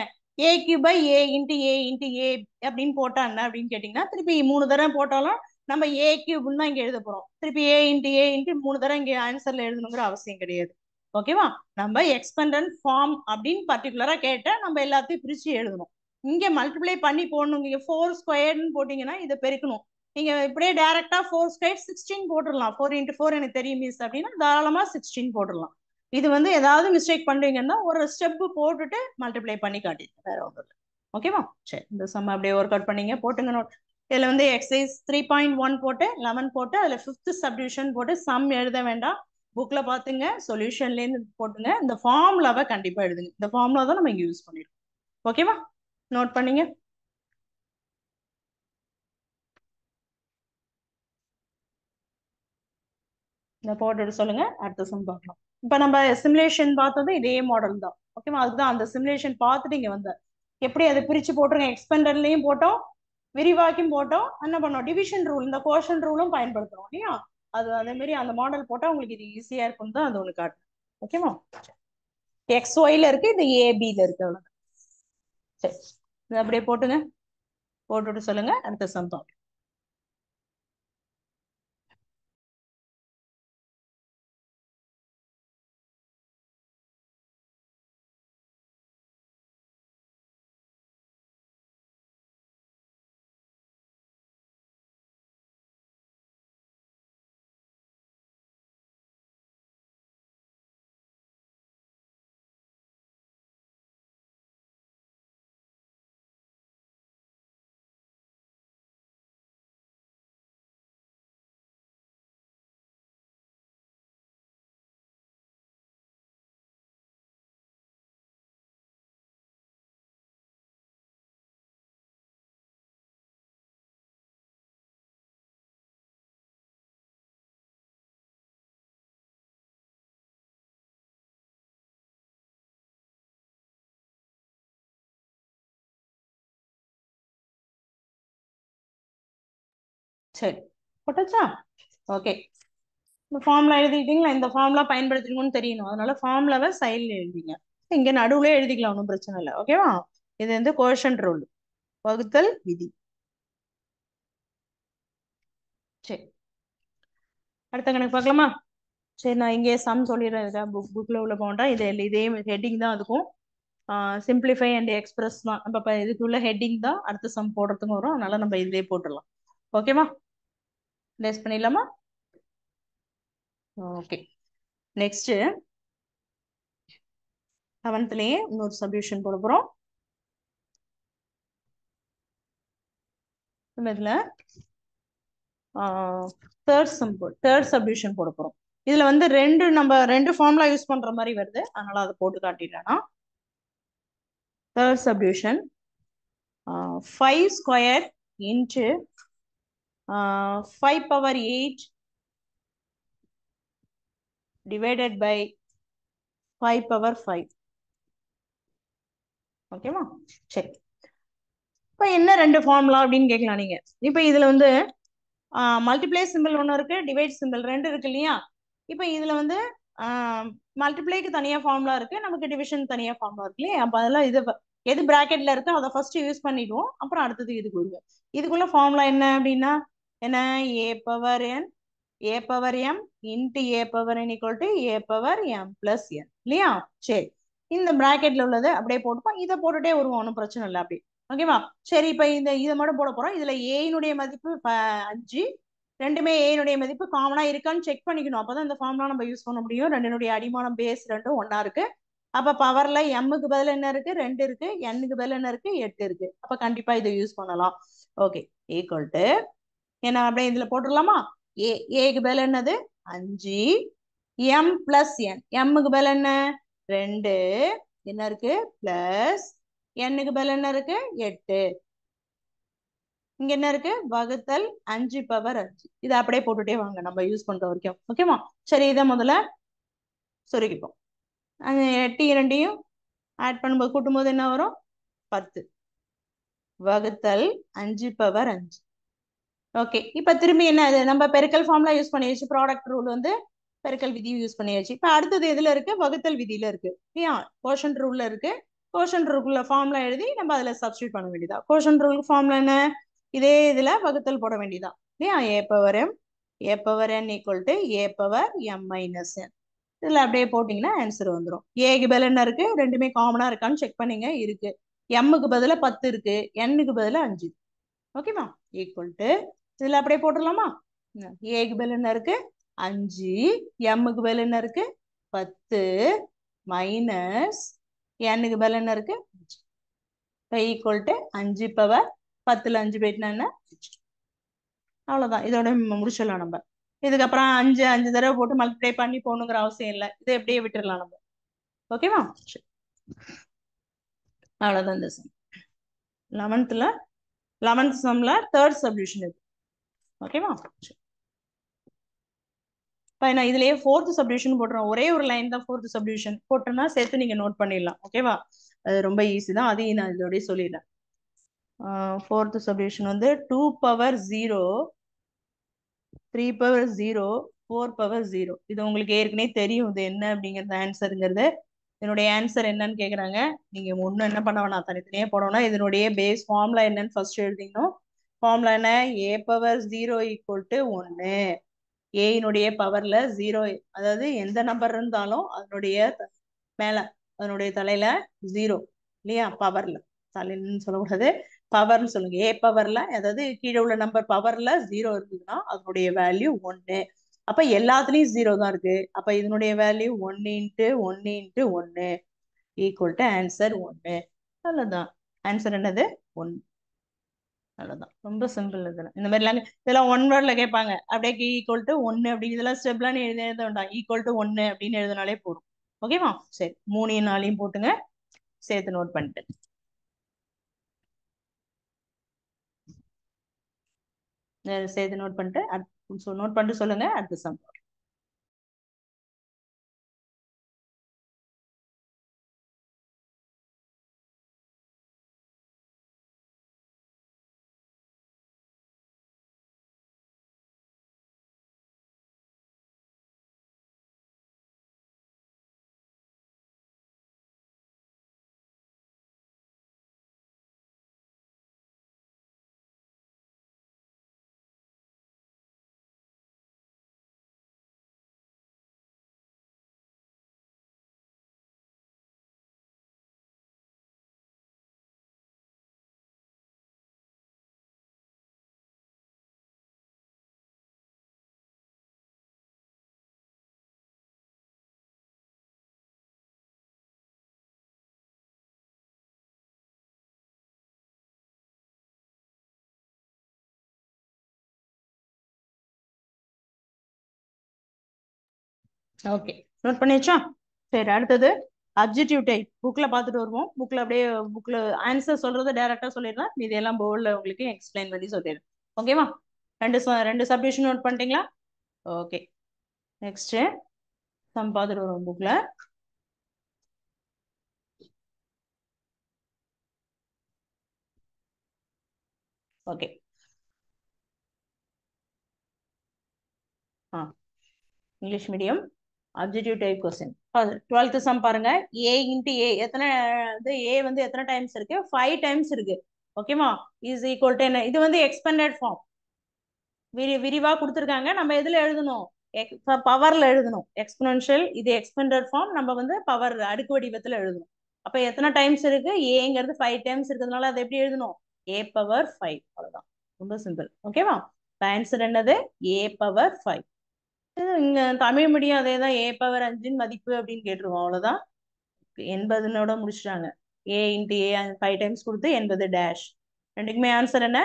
a cube by a × a × a அப்படின்னு போட்டா என்ன அப்படின்னு கேட்டீங்கன்னா, திருப்பி 3 தடவை போட்டாலும் நம்ம a cube தான் இங்க எழுத போறோம். திருப்பி a × a × 3 தடவை இங்க ஆன்சர்ல எழுதணுங்கிற அவசியம் கிடையாது. ஓகேவா? நம்ம எக்ஸ்பெண்டன்ட் ஃபார்ம் அப்படின்னு பர்டிகுலரா கேட்டா நம்ம எல்லாத்தையும் பிரிச்சு எழுதணும். இங்க மல்டிப்ளை பண்ணி போடணும். நீங்க 4 ஸ்கொயர்னு போட்டீங்கன்னா இதை பெருக்கணும். நீங்க இப்படியே டைரக்டா 4 ஸ்கொயர் 16 போட்டுடலாம். 4 × 4 எனக்கு தெரியும் மிஸ் அப்படின்னா தாராளமா 16 போட்டுடலாம். இது வந்து ஏதாவது மிஸ்டேக் பண்றீங்கன்னா ஒரு ஸ்டெப் போட்டுட்டு மல்டிப்ளை பண்ணி காட்டிடுங்க, வேற ஒன்றும் இல்லை. ஓகேவா? சரி, இந்த சம் அப்படியே ஒர்க் அவுட் பண்ணீங்க, போட்டுங்க நோட். இதுல வந்து எக்ஸசைஸ் 3.1 போட்டு 11 போட்டு அதுல 5th சப்டிவிஷன் போட்டு சம் எழுத வேண்டாம், புக்ல பாத்துங்க, சொல்யூஷன்ல இருந்து போட்டுங்க. இந்த ஃபார்முலாவை கண்டிப்பா எழுதுங்க. இந்த ஃபார்முலா தான் நம்ம இங்க யூஸ் பண்ணிருக்கோம். ஓகேவா? நோட் பண்ணீங்க. இந்த போட்டுட்டு சொல்லுங்க, அடுத்த சம் பார்க்கலாம். இப்போ நம்ம சிமுலேஷன் பார்த்தது இதே மாடல் தான். ஓகேவா? அதுதான் அந்த சிமுலேஷன் பார்த்துட்டு இங்க வந்த எப்படி அதை பிரிச்சு போட்டுருங்க. எக்ஸ்பெண்டர்லயும் போட்டோம், விரிவாக்கியும் போட்டோம், என்ன பண்ணோம், டிவிஷன் ரூல் இந்த கோஷன் ரூலும் பயன்படுத்துறோம் இல்லையா? அது அதே மாதிரி அந்த மாடல் போட்டா உங்களுக்கு இது ஈஸியா இருக்கும் தான் அது ஒன்று காட்டு. ஓகேவா? XYல இருக்கு, இது ABல இருக்கு, அவ்வளவு. சரி, இது அப்படியே போட்டுங்க, போட்டுட்டு சொல்லுங்க, அடுத்த சம் பார்க்கலாம். சரி, போட்டாச்சா? ஓகே, இந்த ஃபார்முலா எழுதிட்டீங்களா? இந்த ஃபார்முலா பயன்படுத்திக்கணும்னு தெரியணும், அதனால ஃபார்முலாவை சைடில் எழுதிங்க. இங்க நடுவுல எழுதிக்கலாம், ஒன்றும் பிரச்சனை இல்லை. ஓகேவா? இது வந்து கோஷன்ட் ரூல், வகுத்தல் விதி. சரி, அடுத்த கணக்கு பார்க்கலாமா? சரி, நான் இங்கே சம் சொல்லிடுறேன். புக்ல உள்ள போண்டா இது இதே ஹெட்டிங் தான் அதுக்கும். சிம்பிளிஃபை அண்ட் எக்ஸ்பிரஸ் தான் நம்ம இதுக்குள்ள ஹெட்டிங் தான் அடுத்த சம் போடுறதுக்கும் வரும், அதனால நம்ம இதே போட்டுடலாம். ஓகேவா? லேஸ் பண்ணிடலாமா? ஓகே, நெக்ஸ்ட் 7th இன்னொரு சப்டிவிஷன் போட போறோம். இதுல தேர்ட் சப்டிவிஷன் போட போறோம். இதுல வந்து நம்ம ரெண்டு ஃபார்முலா யூஸ் பண்ற மாதிரி வருது, அதனால அதை போட்டு காட்டிடுறேன்னா. Third subdivision 5 square into 5 power 8 divided by 5 power 5. ஓகேவா? சரி, இப்போ என்ன ரெண்டு ஃபார்முலா அப்படின்னு கேட்கலாம் நீங்க. இப்போ இதுல வந்து மல்டிப்ளை சிம்பிள் ஒன்று இருக்கு, டிவைட் சிம்பிள் ரெண்டு இருக்கு இல்லையா? இப்போ இதுல வந்து மல்டிப்ளைக்கு தனியா ஃபார்முலா இருக்கு, நமக்கு டிவிஷன் தனியா ஃபார்முலா இருக்கு இல்லையா? அப்போ அதெல்லாம் எது பிராக்கெட்ல இருக்கு அதை ஃபர்ஸ்ட் யூஸ் பண்ணிடுவோம், அப்புறம் அடுத்தது இதுக்கு வருவோம். இதுக்குள்ள ஃபார்முலா என்ன அப்படின்னா என்ன, a power n a power m into a power n equal to a power m plus n இல்லையா? சரி, இந்த பிராக்கெட்ல உள்ளது அப்படியே போட்டுப்போம், இதை போட்டுட்டே வருவோம், ஒன்றும் பிரச்சனை இல்லை அப்படி. ஓகேவா? சரி, இப்போ இதை மட்டும் போட போறோம். இதுல ஏனுடைய மதிப்பு 5, ரெண்டுமே ஏனுடைய மதிப்பு காமனா இருக்கான்னு செக் பண்ணிக்கணும், அப்பதான் இந்த ஃபார்முலா நம்ம யூஸ் பண்ண முடியும். ரெண்டுனுடைய அடிமானம் பேஸ் ரெண்டும் ஒன்னா இருக்கு. அப்ப பவர்ல எம்முக்கு பதில் என்ன இருக்கு, 2 இருக்கு, என்னுக்கு பதில் என்ன இருக்கு, 8 இருக்கு. அப்ப கண்டிப்பா இதை யூஸ் பண்ணலாம். ஓகே, ஈக்குவல் டு என்ன அப்படியே இதுல போட்டுடலாமா? ஏக்கு பதில் என்னது 5, m பிளஸ் n, எம்முக்கு பதில் என்ன 2, என்ன இருக்கு பிளஸ், என்னுக்கு பதில் என்ன இருக்கு 8, இங்க என்ன இருக்கு வகுத்தல் 5 பவர் 5. இதை அப்படியே போட்டுட்டே வாங்க நம்ம யூஸ் பண்ற வரைக்கும். ஓகேவா? சரி, இதை முதல்ல சொருகிப்போம். அந்த 8 2ஐயும் ஆட் பண்ணும்போது கூட்டும்போது என்ன வரும்? 10 வகுத்தல் 5 பவர் 5. ஓகே, இப்போ திரும்பி என்ன அது நம்ம பெருக்கல் ஃபார்முலா யூஸ் பண்ணியாச்சு. ப்ராடக்ட் ரூல் வந்து பெருக்கல் விதி யூஸ் பண்ணியாச்சு. இப்போ அடுத்தது எதுல இருக்கு? வகுத்தல் விதியில இருக்கு. ஏன் கோஷன் ரூல்ல இருக்கு. கோஷன் ரூல்ல ஃபார்முலா எழுதி நம்ம அதுல சப்ஸ்டியூட் பண்ண வேண்டியதா. கோஷன் ரூல் ஃபார்முலா என்ன? இதே இதுல வகுத்தல் போட வேண்டியதா இல்லையா? A power m a power n equal to a power m minus n. இதுல அப்படியே போட்டீங்கன்னா ஆன்சர் வந்துடும். ஏக்கு பதில் என்ன இருக்கு? ரெண்டுமே காமனா இருக்கான்னு செக் பண்ணீங்க. இருக்கு. எம்முக்கு பதிலா 10 இருக்கு, என்னுக்கு பதிலா 5. ஓகேவா? ஈக்குவல் டு இதுல அப்படியே போட்டுடலாமா? ஏக்கு பதில் என்ன இருக்கு? 5. எம்முக்கு பதில் என்ன இருக்கு? 10 மைனஸ் என்னுக்கு பதில் என்ன இருக்கு? 5 ஈக்குவல் டு 5 பவர் 10ல 5 போயிட்டுனா என்ன? அவ்வளவுதான். இதோட முடிச்சிடலாம் நம்ம. இதுக்கப்புறம் 5 தடவை போட்டு மல்டிப்ளை பண்ணி போகணுங்கிற அவசியம் இல்லை. இதை எப்படியே விட்டுடலாம் நம்ம. ஓகேவா? அவ்வளவுதான் இந்த சம். 11th சம்ல தேர்ட் சப்டிவிஷன் இது. ஓகேவா? இப்போ நான் இதுலயே ஃபோர்த் சப்டிவிஷன் போட்டுறோம். ஒரே ஒரு லைன் தான் ஃபோர்த் சப்டிவிஷன் போட்டோம்னா சேர்த்து நீங்க நோட் பண்ணிடலாம். ஓகேவா? அது ரொம்ப ஈஸி தான். அதையும் நான் இதோடய சொல்லிடுறேன். ஃபோர்த் சப்டிவிஷன் வந்து 2 பவர் 0 3 பவர் 0 4 பவர் 0. இது உங்களுக்கு ஏற்கனவே தெரியும் இது என்ன அப்படிங்கிறது ஆன்சருங்கிறது. இதனுடைய ஆன்சர் என்னன்னு கேக்குறாங்க. நீங்க ஒன்னும் என்ன பண்ண வேணாம், தனித்தனியே போனோம்னா இதனுடைய பேஸ் ஃபார்முலா என்னன்னு ஃபர்ஸ்ட் எழுதிக்கணும். ஃபார்முலா என்ன? A power 0 equal to 1. ஏனுடைய பவர்ல 0, அதாவது எந்த நம்பர் இருந்தாலும் அதனுடைய மேல அதனுடைய தலையில 0 இல்லையா? பவர்ல, தலைன்னு சொல்லக்கூடாது, பவர்னு சொல்லுங்க. ஏ பவர்ல, அதாவது கீழே உள்ள நம்பர் பவர்ல 0 இருக்குதுன்னா அதனுடைய வேல்யூ 1. அப்ப எல்லாத்துலயும் 0 தான் இருக்கு. அப்ப இதனுடைய value 1 into 1 into 1 equal to answer 1. அவ்வளவுதான். ஆன்சர் என்னது? 1. அவ்வளவுதான். ரொம்ப சிம்பிள். இந்த மாதிரிலாம் இதெல்லாம் ஒன் வேர்ட்ல கேட்பாங்க. அப்படியே ஈக்குவல் டு 1 அப்படி இதெல்லாம் ஸ்டெப்லாம் எழுத வேண்டாம். ஈக்குவல் டு 1 அப்படின்னு எழுதினாலே போதும். ஓகேவா? சரி, 3 4 போட்டுங்க, சேர்த்து நோட் பண்ணிட்டு சேர்த்து நோட் பண்ணிட்டு சொல்லுங்க. அடுத்த சம். ஓகே, நோட் பண்ணியாச்சா? சரி, அடுத்தது அப்ஜெக்டிவ் டைப். புக்ல பார்த்துட்டு வருவோம். புக்ல அப்படியே புக்ல ஆன்சர் சொல்றதை டைரக்டா சொல்லிடலாம். இதெல்லாம் போர்டில் உங்களுக்கு எக்ஸ்பிளைன் பண்ணி சொல்லிடுறேன். ஓகேவா? ரெண்டு சப்டிவிஷன் நோட் பண்ணிட்டீங்களா? ஓகே, நெக்ஸ்ட் சம் பார்த்துட்டு வருவோம் புக்ல. Okay, English medium objective type question. 12th sum பாருங்க. ஏ இன்ட்டு ஏ எத்தனை, ஏ வந்து எத்தனை டைம்ஸ் இருக்கு? 5 டைம்ஸ் இருக்கு. ஓகேவா? இஸ் ஈக்குவல் டு என்ன? இது வந்து எக்ஸ்பெண்டட் ஃபார்ம். விரிவா கொடுத்துருக்காங்க. நம்ம எதுல எழுதணும்? பவர்ல எழுதணும். எக்ஸ்பொனன்ஷியல், இது எக்ஸ்பெண்டட் ஃபார்ம். நம்ம வந்து பவர் அடுக்கு வடிவத்துல எழுதணும். அப்ப எத்தனை டைம்ஸ் இருக்கு? ஏங்கிறது 5 டைம்ஸ் இருக்கிறதுனால அதை எப்படி எழுதணும்? A power 5. அவ்வளவுதான். ரொம்ப சிம்பிள். ஓகேவா? ஆன்சர் என்னது? A power 5. இங்க தமிழ் மீடியம் அதே தான். ஏ பவர் 5 மதிப்பு அப்படின்னு கேட்டுருவோம். அவ்வளவுதான். 80 முடிச்சிட்டாங்க. ஏ இன்ட்டு ஏ 5 டைம்ஸ் கொடுத்து 80 டேஷ். ரெண்டுக்குமே ஆன்சர் என்ன?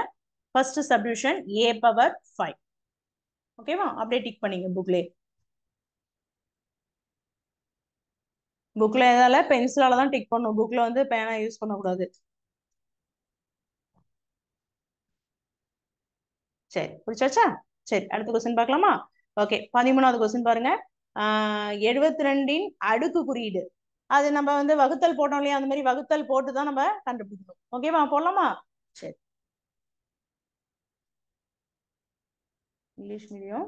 First subdivision a power 5. ஓகேவா? அப்படியே டிக் பண்ணிங்க புக்லே. புக்ல எதால பென்சிலால தான் டிக் பண்ணும். புக்ல வந்து பேனா யூஸ் பண்ணக்கூடாது. சரி, புரிச்சாச்சா? சரி, அடுத்த கொஸ்டின் பார்க்கலாமா? ஓகே, 13வது கொஸ்டின் பாருங்க. 72 அடுக்கு குறியீடு. அது நம்ம வந்து வகுத்தல் போட்டோம் இல்லையா, அந்த மாதிரி வகுத்தல் போட்டு தான் நம்ம கண்டுபிடிக்கணும். ஓகேவா, போடலாமா? சரி, English medium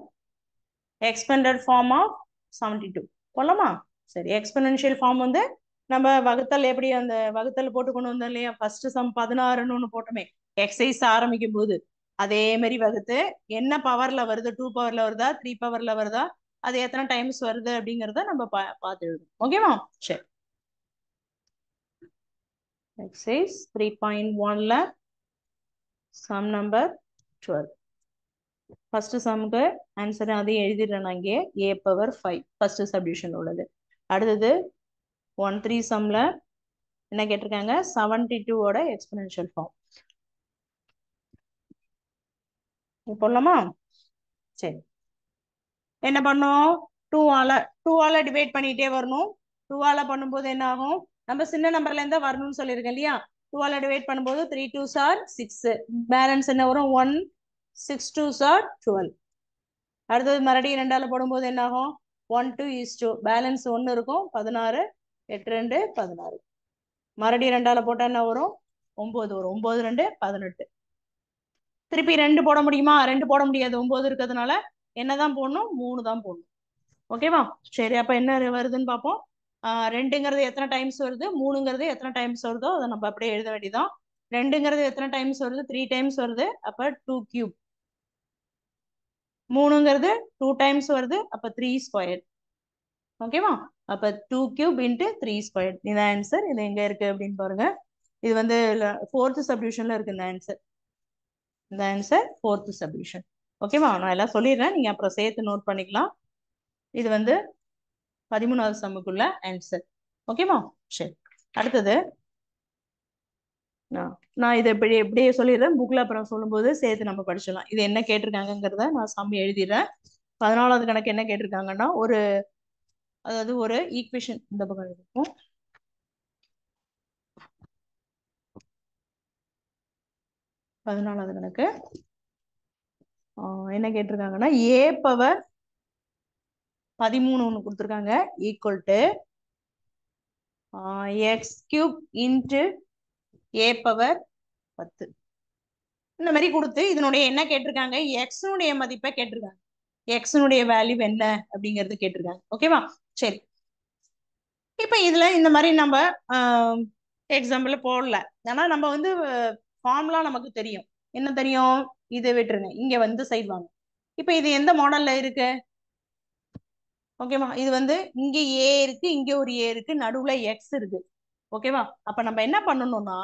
expanded form of 72 போடலாமா? சரி, எக்ஸ்பெனன்ஷியல் ஃபார்ம் வந்து நம்ம வகுத்தல் எப்படி அந்த வகுத்தல் போட்டு கொண்டு வந்தோம் இல்லையா, ஃபர்ஸ்ட் சம் 16ன்னு ஒன்று போட்டோமே எக்ஸசைஸ் ஆரம்பிக்கும் போது, அதே மாதிரி வகுத்து என்ன பவர்ல வருது, 2 பவர்ல வருதா 3 பவர்ல வருதா, அது எத்தனை டைம்ஸ் வருது அப்படிங்கிறத நம்ம பார்த்து எழுதணும். ஓகேவா? சரி, எக்ஸசைஸ் 3.1ல சம் நம்பர் 12. ஃபர்ஸ்ட் சம்க்கு ஆன்சர் அதையும் எழுதிடுறேன் நான் இங்கே, a பவர் 5 ஃபர்ஸ்ட் சப்டிவிஷன் உள்ளது. அடுத்தது 1-3 சம்ல என்ன கேட்டிருக்காங்க, 72ஓட எக்ஸ்பெனன்ஷியல் ஃபார்ம் போடலாமா? சரி, என்ன பண்ணும், 2ஆல டிவைட் பண்ணிட்டே வரணும். 2ஆல பண்ணும்போது என்ன ஆகும், நம்ம சின்ன நம்பர்ல இருந்தா வரணும்னு சொல்லியிருக்கேன் இல்லையா, 2ஆல டிவைட் பண்ணும்போது 3 2s are 6, பேலன்ஸ் என்ன வரும் 1, 6 2s are 12. அடுத்தது மறுபடியும் 2ஆல போடும்போது என்ன ஆகும், 1 2 is 2, பேலன்ஸ் 1 இருக்கும் 16, 8 2 16. மறுபடியும் 2ஆல போட்டா என்ன வரும், 9 வரும், 9 2 18. திருப்பி 2 போட முடியுமா, 2 போட முடியாது 9 இருக்கிறதுனால என்னதான் போடணும், 3 தான் போடணும். ஓகேவா? சரி, அப்ப என்ன வருதுன்னு பார்ப்போம். 2ங்கிறது எத்தனை டைம்ஸ் வருது, 3ங்கிறது எத்தனை டைம்ஸ் வருதோ அதை நம்ம அப்படியே எழுத வேண்டியதான். 2ங்கிறது எத்தனை டைம்ஸ் வருது, 3 டைம்ஸ் வருது, அப்ப 2 கியூப். 3ங்கிறது 2 டைம்ஸ் வருது, அப்ப 3 ஸ்கொயர். ஓகேவா? அப்ப 2 கியூப் இன்ட்டு 3 ஸ்கொயர், இது ஆன்சர். இது எங்க இருக்கு அப்படின்னு பாருங்க, இது வந்து 4th சப்டிவிஷன்ல இருக்கு இந்த ஆன்சர். இந்த ஆன்சர் 4th சப்டிவிஷன். ஓகேவா? நான் எல்லாம் சொல்லிடுறேன், நீங்க அப்புறம் சேர்த்து நோட் பண்ணிக்கலாம். இது வந்து 13வது சம்முக்குள்ள ஆன்சர். ஓகேவா? சரி, அடுத்தது நான் இதை எப்படியே சொல்லிடுறேன், புக்ல அப்புறம் சொல்லும்போது சேர்த்து நம்ம படிச்சிடலாம். இது என்ன கேட்டிருக்காங்கிறத நான் சம் எழுதிடுறேன். 14வது கணக்கு என்ன கேட்டிருக்காங்கன்னா, அதாவது ஒரு ஈக்குவேஷன் இந்த பக்கம் இருக்கும். 14வது கணக்கு என்ன கேட்டிருக்காங்கன்னா, a பவர் 13 ஒன்று கொடுத்துருக்காங்க equal to X cube into a power 10. இந்த மாதிரி கொடுத்து இதனுடைய என்ன கேட்டிருக்காங்க, எக்ஸனுடைய மதிப்பை கேட்டிருக்காங்க, எக்ஸனுடைய வேல்யூ என்ன அப்படிங்கிறது கேட்டிருக்காங்க. ஓகேவா? சரி, இப்ப இதுல இந்த மாதிரி நம்ம எக்ஸாம்பிள் போடல, ஆனா நம்ம வந்து ஃபார்ம்லாம் நமக்கு தெரியும். என்ன தெரியும், இதை விட்டுருங்க, இங்க வந்து சைடு வாங்க. இப்ப இது எந்த மாடல்ல இருக்கு, ஓகேவா? இது வந்து இங்க ஏ இருக்கு, இங்க ஒரு ஏ இருக்கு, நடுவுல எக்ஸ் இருக்கு. ஓகேவா? அப்ப நம்ம என்ன பண்ணணும்னா,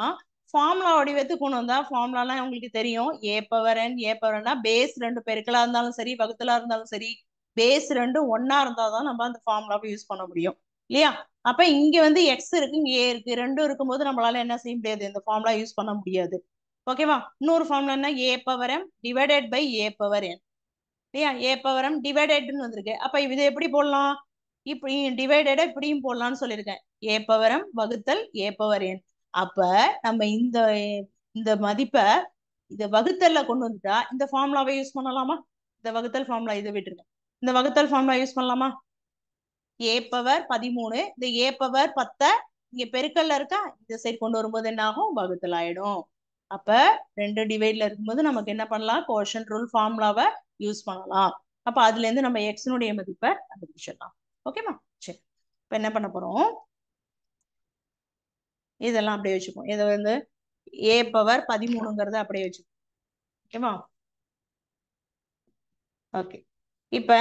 ஃபார்முலா வடிவத்துக்கு கொண்டு வந்தா, ஃபார்முலாலாம் உங்களுக்கு தெரியும், ஏ பவர் என், ஏ பவர்னா பேஸ் 2 பெருக்கலா இருந்தாலும் சரி, வகுத்தலா இருந்தாலும் சரி, பேஸ் 2 ஒன்னா இருந்தாதான் நம்ம அந்த ஃபார்முலாவை யூஸ் பண்ண முடியும் இல்லையா? அப்ப இங்க வந்து எக்ஸ் இருக்கு, இங்க ஏ இருக்கு, ரெண்டும் இருக்கும்போது நம்மளால என்ன செய்ய முடியாது, இந்த ஃபார்முலா யூஸ் பண்ண முடியாது. ஓகேவா? இன்னொரு ஃபார்முலா என்ன, a power m divided by a power n இல்லையா, ஏ பவர் எம் டிவைடட்னு வந்திருக்கு. அப்ப இது எப்படி போடலாம், இப்படி டிவைடட இப்படியும் போடலாம்னு சொல்லியிருக்கேன், ஏ பவர் எம் வகுத்தல் ஏ பவர் என். அப்ப நம்ம இந்த இந்த மதிப்பை இந்த வகுத்தல்ல கொண்டு வந்துட்டா இந்த ஃபார்முலாவை யூஸ் பண்ணலாமா, இந்த வகுத்தல் ஃபார்முலா இதை விட்டுருங்க, இந்த வகுத்தல் ஃபார்முலா யூஸ் பண்ணலாமா, ஏ பவர் 13 இந்த ஏ பவர் 10 இங்க பெருக்கல்ல இருக்கா, இந்த சைடு கொண்டு வரும்போது என்ன ஆகும், வகுத்தல் ஆயிடும். அப்ப 2 டிவைட்ல இருக்கும்போது நமக்கு என்ன பண்ணலாம், கோஷன் ரூல் ஃபார்முலாவை யூஸ் பண்ணலாம். அப்ப அதுல இருந்து நம்ம எக்ஸனுடைய மதிப்பை கண்டுபிடிச்சிடலாம். ஓகேவா? சரி, இப்ப என்ன பண்ண போறோம், இதெல்லாம் அப்படியே வச்சுப்போம், இதை வந்து ஏ பவர் 13ங்கிறத அப்படியே வச்சுப்போம். ஓகேவா? ஓகே, இப்ப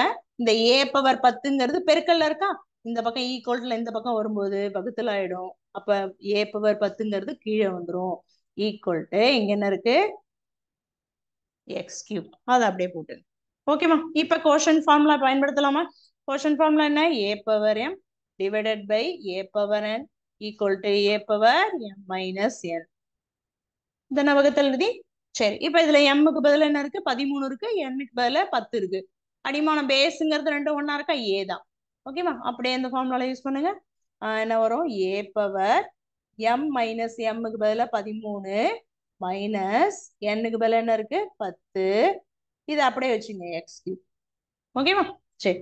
இந்த ஏ பவர் 10ங்கிறது பெருக்கல்ல இருக்கா, இந்த பக்கம் ஈக்குவல்ல இந்த பக்கம் வரும்போது வகுத்தல் ஆயிடும். அப்ப ஏ பவர் 10ங்கிறது கீழே வந்துடும், ஈக்குவல் டு இங்க என்ன இருக்கு, எக்ஸ் கியூப், அதை அப்படியே போட்டு. ஓகேவா? இப்ப கோஷன் ஃபார்முலா பயன்படுத்தலாமா, கோஷன் ஃபார்முலா என்ன, a power m divided by a power n equal to a power m minus n. இந்த வகுத்தல் எழுதி. சரி, இப்ப இதுல எம்முக்கு பதில் என்ன இருக்கு, 13 இருக்கு, எண்ணுக்கு பதில 10 இருக்கு. அடிமானம் பேஸுங்கிறது 2 ஒன்னா இருக்கா, ஏ தான். ஓகேவா? அப்படியே இந்த ஃபார்முலால யூஸ் பண்ணுங்க. என்ன வரும், ஏ பவர் எம் மைனஸ் எம்முக்கு பதில 13 மைனஸ் எண்ணுக்கு பதில என்ன இருக்கு 10, இது அப்படியே வச்சுங்க எக்ஸ் கியூப். ஓகேவா? சரி,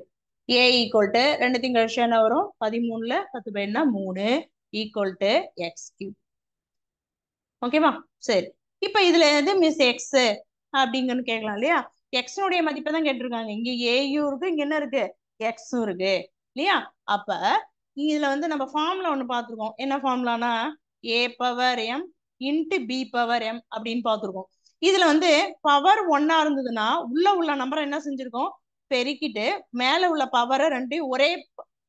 ஏ ஈக்குவல் டு ரெண்டுத்தையும் கழிச்சு என்ன வரும் 13ல 10 பையனா 3 ஈக்குவல் டு எக்ஸ் கியூப். ஓகேவா? சரி, இப்ப இதுல எது மிஸ் எக்ஸ் அப்படிங்கன்னு கேட்கலாம் இல்லையா? எக்ஸனுடைய மதிப்பை தான் கேட்டிருக்காங்க. இங்க ஏயும் இருக்கு, இங்க என்ன இருக்கு எக்ஸும் இருக்கு இல்லையா? அப்ப இதுல வந்து நம்ம ஃபார்முலா ஒண்ணு பார்த்துருக்கோம். என்ன ஃபார்முலானா a power m into b power m அப்படின்னு பார்த்துருக்கோம். இதுல வந்து பவர் ஒன்னா இருந்ததுன்னா உள்ள நம்பரை என்ன செஞ்சிருக்கோம் பெருக்கிட்டு மேல உள்ள பவரை ரெண்டையும் ஒரே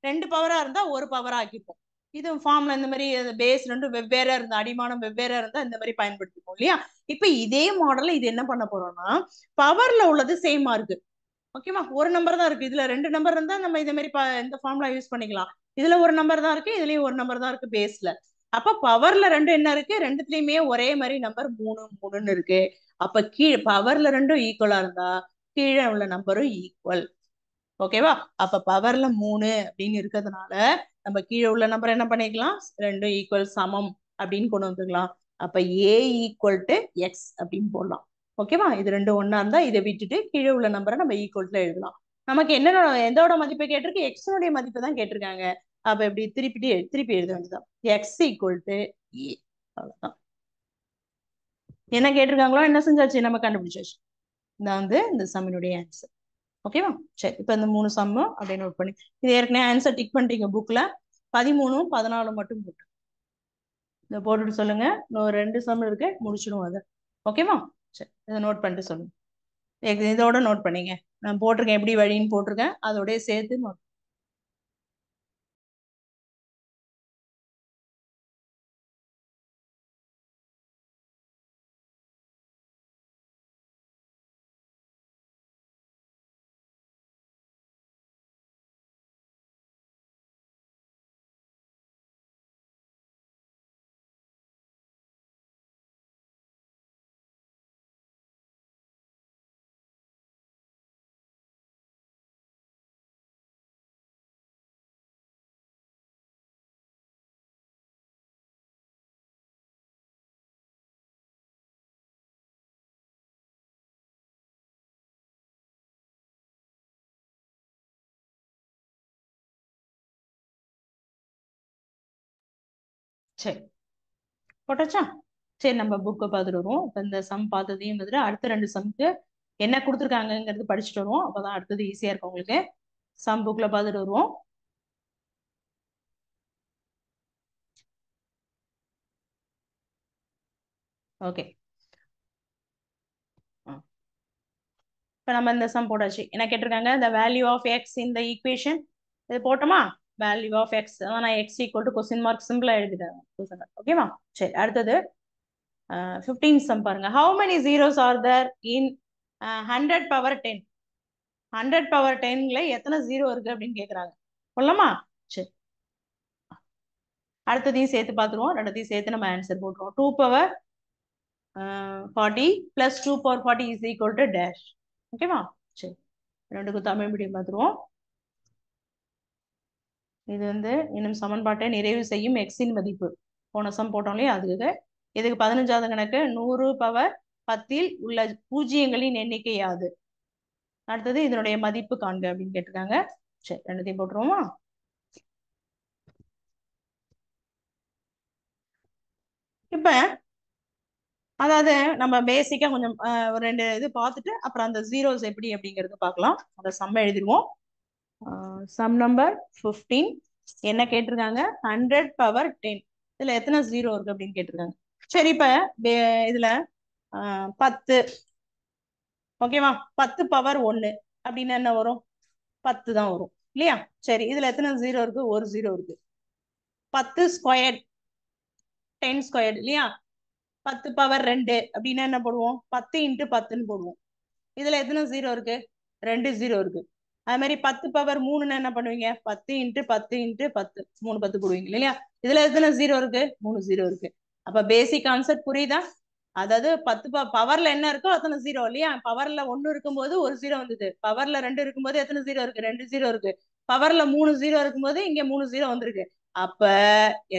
ரெண்டு பவரா இருந்தா ஒரு பவரா ஆக்கிப்போம். இது ஃபார்ம்ல இந்த மாதிரி பேஸ் ரெண்டும் வெவ்வேறா இருந்தா அடிமானம் வெவ்வேறா இருந்தா இந்த மாதிரி பயன்படுத்திப்போம் இல்லையா? இப்ப இதே மாடல்ல இது என்ன பண்ண போறோம்னா பவர்ல உள்ளது சேமா இருக்கு. ஓகேவா? ஒரு நம்பர் தான் இருக்கு. இதுல ரெண்டு நம்பர் இருந்தா நம்ம இதே மாதிரி இந்த ஃபார்முலா யூஸ் பண்ணிக்கலாம். இதுல ஒரு நம்பர் தான் இருக்கு, இதுலயும் ஒரு நம்பர் தான் இருக்கு பேஸ்ல. அப்ப பவர்ல ரெண்டு என்ன இருக்கு, ரெண்டுத்துலயுமே ஒரே மாதிரி நம்பர் 3 இருக்கு. அப்ப கீழே பவர்ல ரெண்டும் ஈக்குவலா இருந்தா கீழே உள்ள நம்பரும் ஈக்குவல். ஓகேவா? அப்ப பவர்ல 3 அப்படின்னு இருக்கிறதுனால நம்ம கீழே உள்ள நம்பர் என்ன பண்ணிக்கலாம், ரெண்டும் ஈக்குவல் சமம் அப்படின்னு கொண்டு வந்துக்கலாம். அப்ப ஏ ஈக்குவல் டு எக்ஸ் அப்படின்னு போடலாம். ஓகேவா? இது ரெண்டும் ஒன்னா இருந்தா இதை விட்டுட்டு கீழே உள்ள நம்பரை நம்ம ஈக்குவல்ல எழுதலாம். நமக்கு என்ன எதோட மதிப்பை கேட்டிருக்கு, எக்ஸனுடைய மதிப்பை தான் கேட்டிருக்காங்க. அப்ப இப்படி திருப்பி எழுத வேண்டியதான் எக்ஸ் ஈக்குவல் டு ஏ. அவ்வளவுதான். என்ன கேட்டிருக்காங்களோ என்ன செஞ்சாச்சு நம்ம கண்டுபிடிச்சாச்சு. இதான் வந்து இந்த சம்மினுடைய ஆன்சர். ஓகேவா? சரி, இப்ப இந்த 3 சம்மு அப்படியே நோட் பண்ணி இது ஏற்கனவே ஆன்சர் டிக் பண்ணிட்டீங்க புக்ல. 13 14 மட்டும் போட்டு இதை போட்டுட்டு சொல்லுங்க. இன்னும் 2 சம் இருக்கு, முடிச்சிடுவோம் அதை. ஓகேவா? சரி, இதை நோட் பண்ணிட்டு சொல்லுங்க. இதோட நோட் பண்ணீங்க, நான் போட்டிருக்கேன் எப்படி வழின்னு போட்டிருக்கேன், அதோடய சேர்த்து நோட். சரி, போட்டாச்சா? சரி, நம்ம புக்கை பார்த்துட்டு வருவோம். இப்போ இந்த சம் பார்த்ததையும் வந்துட்டு அடுத்த 2 சம்க்கு என்ன கொடுத்துருக்காங்கிறது படிச்சுட்டு வருவோம். அப்போதான் அடுத்தது ஈஸியா இருக்கும் உங்களுக்கு. சம் புக்ல பார்த்துட்டு வருவோம். ஓகே, இப்போ நம்ம இந்த சம் போட்டாச்சு. என்ன கேட்டிருக்காங்க, the value of x in the equation. இது போட்டோமா, வேல்யூ ஆஃப் எக்ஸ். நான் X equal to question mark சிம்பிளா எழுதிட்டேன். ஓகேவா? சரி, அடுத்தது 15 சம் பாருங்க. how many zeros are there in 100 power 10? 100 power 10ல எத்தனை ஜீரோ இருக்கு அப்படின்னு கேக்குறாங்க. சொல்லலாமா? சரி, அடுத்ததையும் சேர்த்து பார்த்துருவோம். ரெண்டத்தையும் சேர்த்து நம்ம ஆன்சர் போட்டுருவோம். 2 power 40 plus 2 power 40 is equal to dash. ஓகேவா? சரி, ரெண்டுக்கும் தமிழ் மீடியம் பார்த்துருவோம். இது வந்து இன்னும் சமன்பாட்டை நிறைவு செய்யும் எக்ஸின் மதிப்பு. போன சம் போட்டோம் இல்லையா, அதுக்கு இதுக்கு 15வது கணக்கு 100 பவர் 10ல் உள்ள பூஜ்ஜியங்களின் எண்ணிக்கை யாது? அடுத்தது இதனுடைய மதிப்பு காண்க அப்படின்னு கேட்டிருக்காங்க. சரி, ரெண்டுத்தையும் போட்டுருவோமா? இப்ப அதாவது நம்ம பேசிக்கா கொஞ்சம் ஒரு 2 இது பார்த்துட்டு அப்புறம் அந்த ஜீரோஸ் எப்படி அப்படிங்கறது பார்க்கலாம். அந்த சம் எழுதிடுவோம். சம் நம்பர் 15 என்ன கேட்டிருக்காங்க, 100 பவர் 10 இதுல எத்தனை ஜீரோ இருக்கு அப்படின்னு கேட்டிருக்காங்க. சரி, இப்ப இதுல 10. ஓகேவா? 10 பவர் 1 அப்படின்னு என்ன வரும், 10 தான் வரும் இல்லையா? சரி, இதுல எத்தனை ஜீரோ இருக்கு, ஒரு ஜீரோ இருக்கு. 10 ஸ்கொயர் 10 ஸ்கொயர் இல்லையா? 10 பவர் 2 அப்படின்னா என்ன போடுவோம், 10 இன்ட்டு 10ன்னு போடுவோம். இதுல எத்தனை ஜீரோ இருக்கு, 2 ஜீரோ இருக்கு. அது மாதிரி 10 பவர் 3 என்ன பண்ணுவீங்க, 10 இன்ட்டு 10 இன்ட்டு 10 3 10 போடுவீங்க இல்லையா? இதுல எத்தனை ஜீரோ இருக்கு, 3 ஜீரோ இருக்கு. அப்ப பேசிக் கான்செப்ட் புரியுதா? அதாவது 10 பவர்ல என்ன இருக்கோ அத்தனை ஜீரோ இல்லையா? பவர்ல 1 இருக்கும்போது ஒரு ஜீரோ வந்தது, பவர்ல 2 இருக்கும்போது எத்தனை ஜீரோ இருக்கு, 2 ஜீரோ இருக்கு. பவர்ல 3 ஜீரோ இருக்கும்போது இங்க 3 ஜீரோ வந்திருக்கு. அப்ப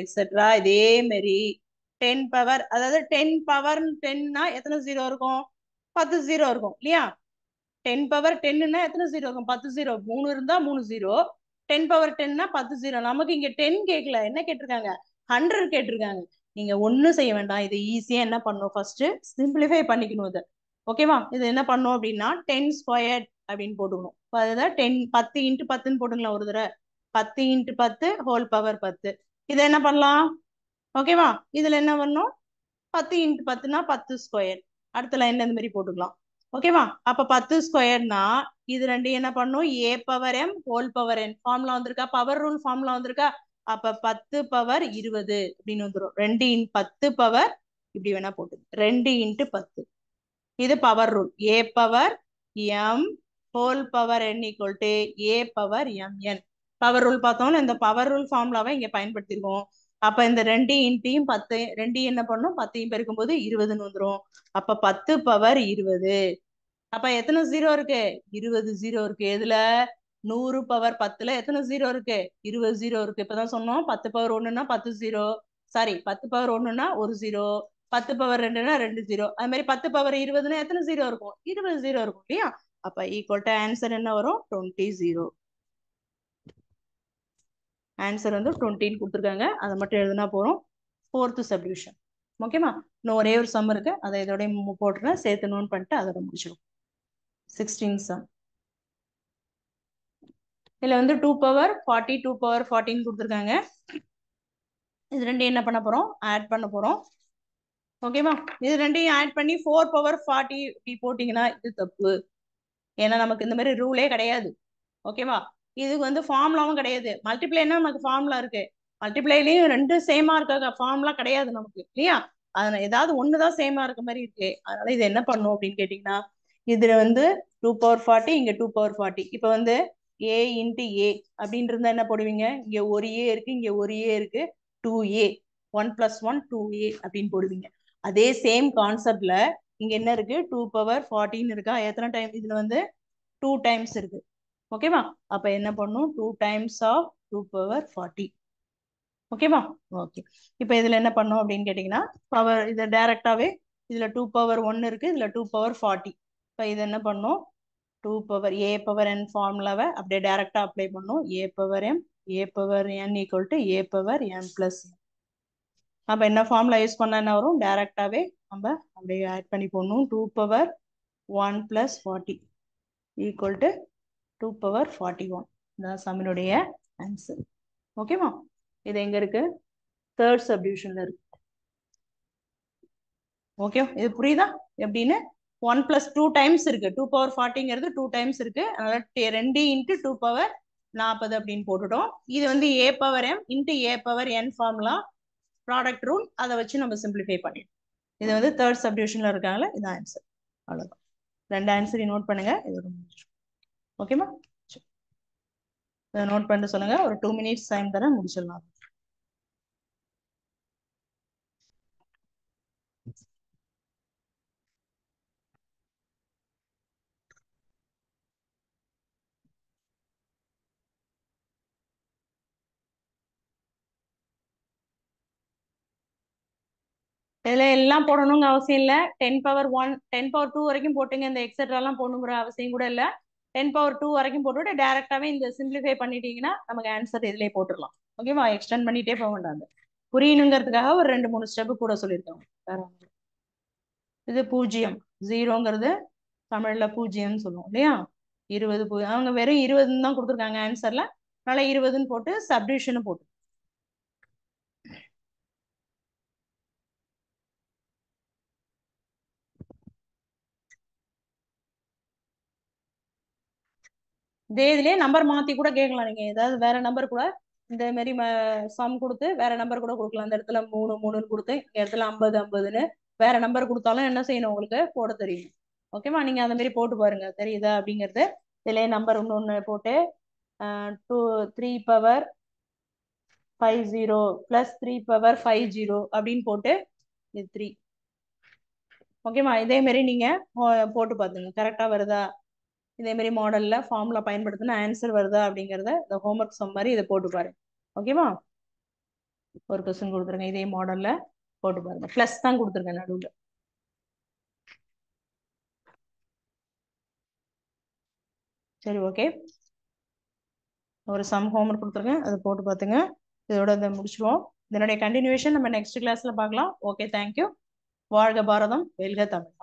எக்ஸெட்ரா இதே மாதிரி 10 பவர், அதாவது 10 பவர் 10னா எத்தனை ஜீரோ இருக்கும், 10 ஜீரோ இருக்கும் இல்லையா? 10 பவர் 10ன்னா எத்தனை ஜீரோ இருக்கும்? 10 ஜீரோ. 3 இருந்தா 3 ஜீரோ. 10 power 10ன்னா 10 zero. நமக்கு இங்க 10 கேட்கல, என்ன கேட்டிருக்காங்க? 100 கேட்டிருக்காங்க. நீங்க ஒன்னும் செய்ய வேண்டாம். இது ஈஸியா என்ன பண்ணும்? ஃபர்ஸ்ட் சிம்பிளிஃபை பண்ணிக்கணும் இதை. ஓகேவா? இது என்ன பண்ணும் அப்படின்னா 10 ஸ்கொயர் அப்படின்னு போட்டுக்கணும். அதுதான் 10 10 இன்ட்டு 10ன்னு போட்டுக்கலாம் ஒரு தடவை. 10 இன்ட்டு 10 ஹோல் பவர் 10. இதை என்ன பண்ணலாம்? ஓகேவா? இதுல என்ன பண்ணும்? 10 இன்ட்டு 10னா 10 ஸ்கொயர். அடுத்த லைன்ல இந்த மாதிரி போட்டுக்கலாம். ஓகேவா? அப்ப 10 ஸ்கொயர்னா இது ரெண்டு என்ன பண்ணும்? A power M whole power n formula வந்திருக்கா? பவர் ரூல் ஃபார்முலா வந்திருக்கா? அப்ப 10 பவர் 20 அப்படின்னு வந்துடும். 2 இன் 10 பவர் இப்படி வேணா போட்டு 2 இன்ட்டு 10. இது power rule. A power M whole power n equal to a power M N. Power rule பார்த்தோம்னா இந்த பவர் ரூல் ஃபார்முலாவை இங்க பயன்படுத்திருக்கோம். அப்ப இந்த 2 இன்ட்டையும் 10 2 என்ன பண்ணும்? 10 பெருக்கும் போது 20ன்னு வந்துடும். அப்ப 10 பவர் 20. அப்ப எத்தனை ஜீரோ இருக்கு? 20 ஜீரோ இருக்கு. எதுல? 100 பவர் 10ல எத்தனை ஜீரோ இருக்கு? 20 ஜீரோ இருக்கு. இப்பதான் சொன்னோம் 10 பவர் 1ன்னா 10 ஜீரோ. சாரி, 10 பவர் 1ன்னா 1 ஜீரோ. 10 பவர் 2ன்னா 2 ஜீரோ. அது மாதிரி 10 பவர் 20ன்னா எத்தனை ஜீரோ இருக்கும்? 20 ஜீரோ இருக்கும் இல்லையா? அப்ப ஈக்குவல் டு ஆன்சர் என்ன வரும்? 20 ஜீரோ. ஆன்சர் வந்து 20ன்னு கொடுத்துருக்காங்க. அதை மட்டும் எழுதுனா போறோம். 4th subdivision. ஓகேமா? இன்னும் ஒரே ஒரு சம் இருக்கு, அதை இதோட போட்டுறேன். சேர்த்து நோட் பண்ணிட்டு அதோட முடிச்சிடும். 16 சம். இதுல வந்து 2 பவர் 40 2 பவர் 14 கொடுத்துருக்காங்க. இது ரெண்டையும் என்ன பண்ண போறோம்? ஆட் பண்ண போறோம். ஓகேவா? இது ரெண்டையும் ஆட் பண்ணி 4 பவர் 40 இப்படி போட்டீங்கன்னா இது தப்பு. ஏன்னா நமக்கு இந்த மாதிரி ரூலே கிடையாது. ஓகேவா? இதுக்கு வந்து ஃபார்முலாவும் கிடையாது. மல்டிப்ளைனா நமக்கு ஃபார்முலா இருக்கு. மல்டிப்ளைலயும் ரெண்டும் சேமா இருக்க ஃபார்முலா கிடையாது நமக்கு இல்லையா? அதனால ஏதாவது ஒண்ணுதான் சேமா இருக்க மாதிரி இருக்கு. அதனால இது என்ன பண்ணும் அப்படின்னு கேட்டீங்கன்னா, இதுல வந்து 2 பவர் 40 இங்க 2 பவர் 40. இப்ப வந்து a இன்ட்டு ஏ அப்படின்னு இருந்தா என்ன போடுவீங்க? இங்க ஒரு ஏ இருக்கு, இங்க ஒரு ஏ இருக்கு. 2a 1 + 1 2a அப்படின்னு போடுவீங்க. அதே சேம் கான்செப்ட்ல இங்க என்ன இருக்கு? 2 பவர் 14 இருக்கா? எத்தனை டைம்? இதுல வந்து 2 டைம்ஸ் இருக்கு. ஓகேவா? அப்ப என்ன பண்ணும்? 2 டைம்ஸ் ஆஃப் 2 பவர் 40. ஓகேவா? ஓகே. இப்ப இதுல என்ன பண்ணும் அப்படின்னு கேட்டீங்கன்னா, பவர் இதை டைரக்டாவே இதுல 2 பவர் 1 இருக்கு, இதுல 2 பவர் 40. இப்ப இது என்ன பண்ணும்? 2 பவர் ஏ பவர் என் ஃபார்முலாவை அப்படியே டைரக்டா அப்ளை பண்ணும். A power m a power n equal to a power m plus. அப்ப என்ன ஃபார்முலா யூஸ் பண்ணா என்ன வரும்? டைரக்டாவே நம்ம அப்படியே ஆட் பண்ணி போடணும். 2 பவர் 1 + 40 ஈக்குவல் டு 2 பவர் 41. இதான் சம்மினுடைய ஆன்சர். ஓகேவா? இது எங்க இருக்கு? 3rd சப்டிவிஷன்ல இருக்கு. ஓகே, இது புரியுதா எப்படின்னு? 1 + 2 டைம்ஸ் இருக்கு. 2 பவர் 40ங்கிறது 2 டைம்ஸ் இருக்கு. அதனால 2 இன்ட்டு 2 பவர் 40 அப்படின்னு போட்டுட்டோம். இது வந்து ஏ பவர் எம் இன்ட்டு ஏ பவர் என் ஃபார்முலா ப்ராடக்ட் ரூல். அதை வச்சு நம்ம சிம்பிளிஃபை பண்ணிட்டோம். இது வந்து 3rd சப்டிவிஷன்ல இருக்காங்களா? இது ஆன்சர். அவ்வளவுதான். 2 ஆன்சரையும் நோட் பண்ணுங்க. இதோட முடிச்சிடும். ஓகேமா? இதை நோட் பண்ணிட்டு சொல்லுங்க. ஒரு 2 மினிட்ஸ் டைம் தரேன், முடிச்சிடலாம். இதுல எல்லாம் போடணுங்க அவசியம் இல்ல. 10 பவர் 1 10 பவர் 2 வரைக்கும் போட்டுங்க. இந்த எக்ஸெட்ரா எல்லாம் போடணுங்கிற அவசியம் கூட இல்ல. 10 பவர் 2 வரைக்கும் போட்டுட்டு டைரக்டாவே இந்த சிம்பிளிஃபை பண்ணிட்டீங்கன்னா நமக்கு ஆன்சர் இதுலயே போட்டுடலாம். ஓகேவா? எக்ஸ்டெண்ட் பண்ணிட்டே போக வேண்டாம். புரியணுங்கிறதுக்காக ஒரு 2-3 ஸ்டெப் கூட சொல்லியிருக்காங்க. வேற ஒண்ணும். இது 0 0ங்கிறது தமிழ்ல பூஜ்ஜியம்னு சொல்லுவோம் இல்லையா? 20 அவங்க வெறும் 20ன்னு தான் கொடுத்துருக்காங்க ஆன்சர்ல. அதனால 20ன்னு போட்டு சப்டிவிஷன் போட்டு இதே இதுலயே நம்பர் மாத்தி கூட கேட்கலாம். நீங்க ஏதாவது வேற நம்பர் கூட இந்த மாதிரி சம் கொடுத்து வேற நம்பர் கூட கொடுக்கலாம். இந்த இடத்துல 3 3ன்னு கொடுத்து இந்த இடத்துல 50 50ன்னு வேற நம்பர் கொடுத்தாலும் என்ன செய்யணும்? உங்களுக்கு போட தெரியும். ஓகேவா? நீங்க அந்த மாதிரி போட்டு பாருங்க, தெரியுதா அப்படிங்கிறது. இதுலயே நம்பர் ஒண்ணு போட்டு 2 3 பவர் 50 + 3 பவர் 50 அப்படின்னு போட்டு இது 3. ஓகேவா? இதே மாதிரி நீங்க போட்டு பாத்துங்க கரெக்டா வருதா. இதே மாதிரி மாடல்ல ஃபார்முலா பயன்படுத்தினா ஆன்சர் வருதா அப்படிங்கறத இந்த ஹோம்ஒர்க் சம் மாதிரி இதை போட்டு பாருங்க. ஓகேவா? ஒரு கொஸ்டின் கொடுத்துருங்க, இதே மாடல்ல போட்டு பாருங்க. பிளஸ் தான் கொடுத்துருங்க நடுவில். சரி ஓகே, ஒரு சம் ஹோம்ஒர்க் கொடுத்துருக்கேன், அதை போட்டு பார்த்துங்க. இதோட இதை முடிச்சிருவோம். இதனுடைய கண்டினியூஷன் நம்ம நெக்ஸ்ட் கிளாஸ்ல பார்க்கலாம். Okay, thank you. வாழ்க பாரதம், வெல்க Tamil.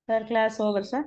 Sir, class over, sir.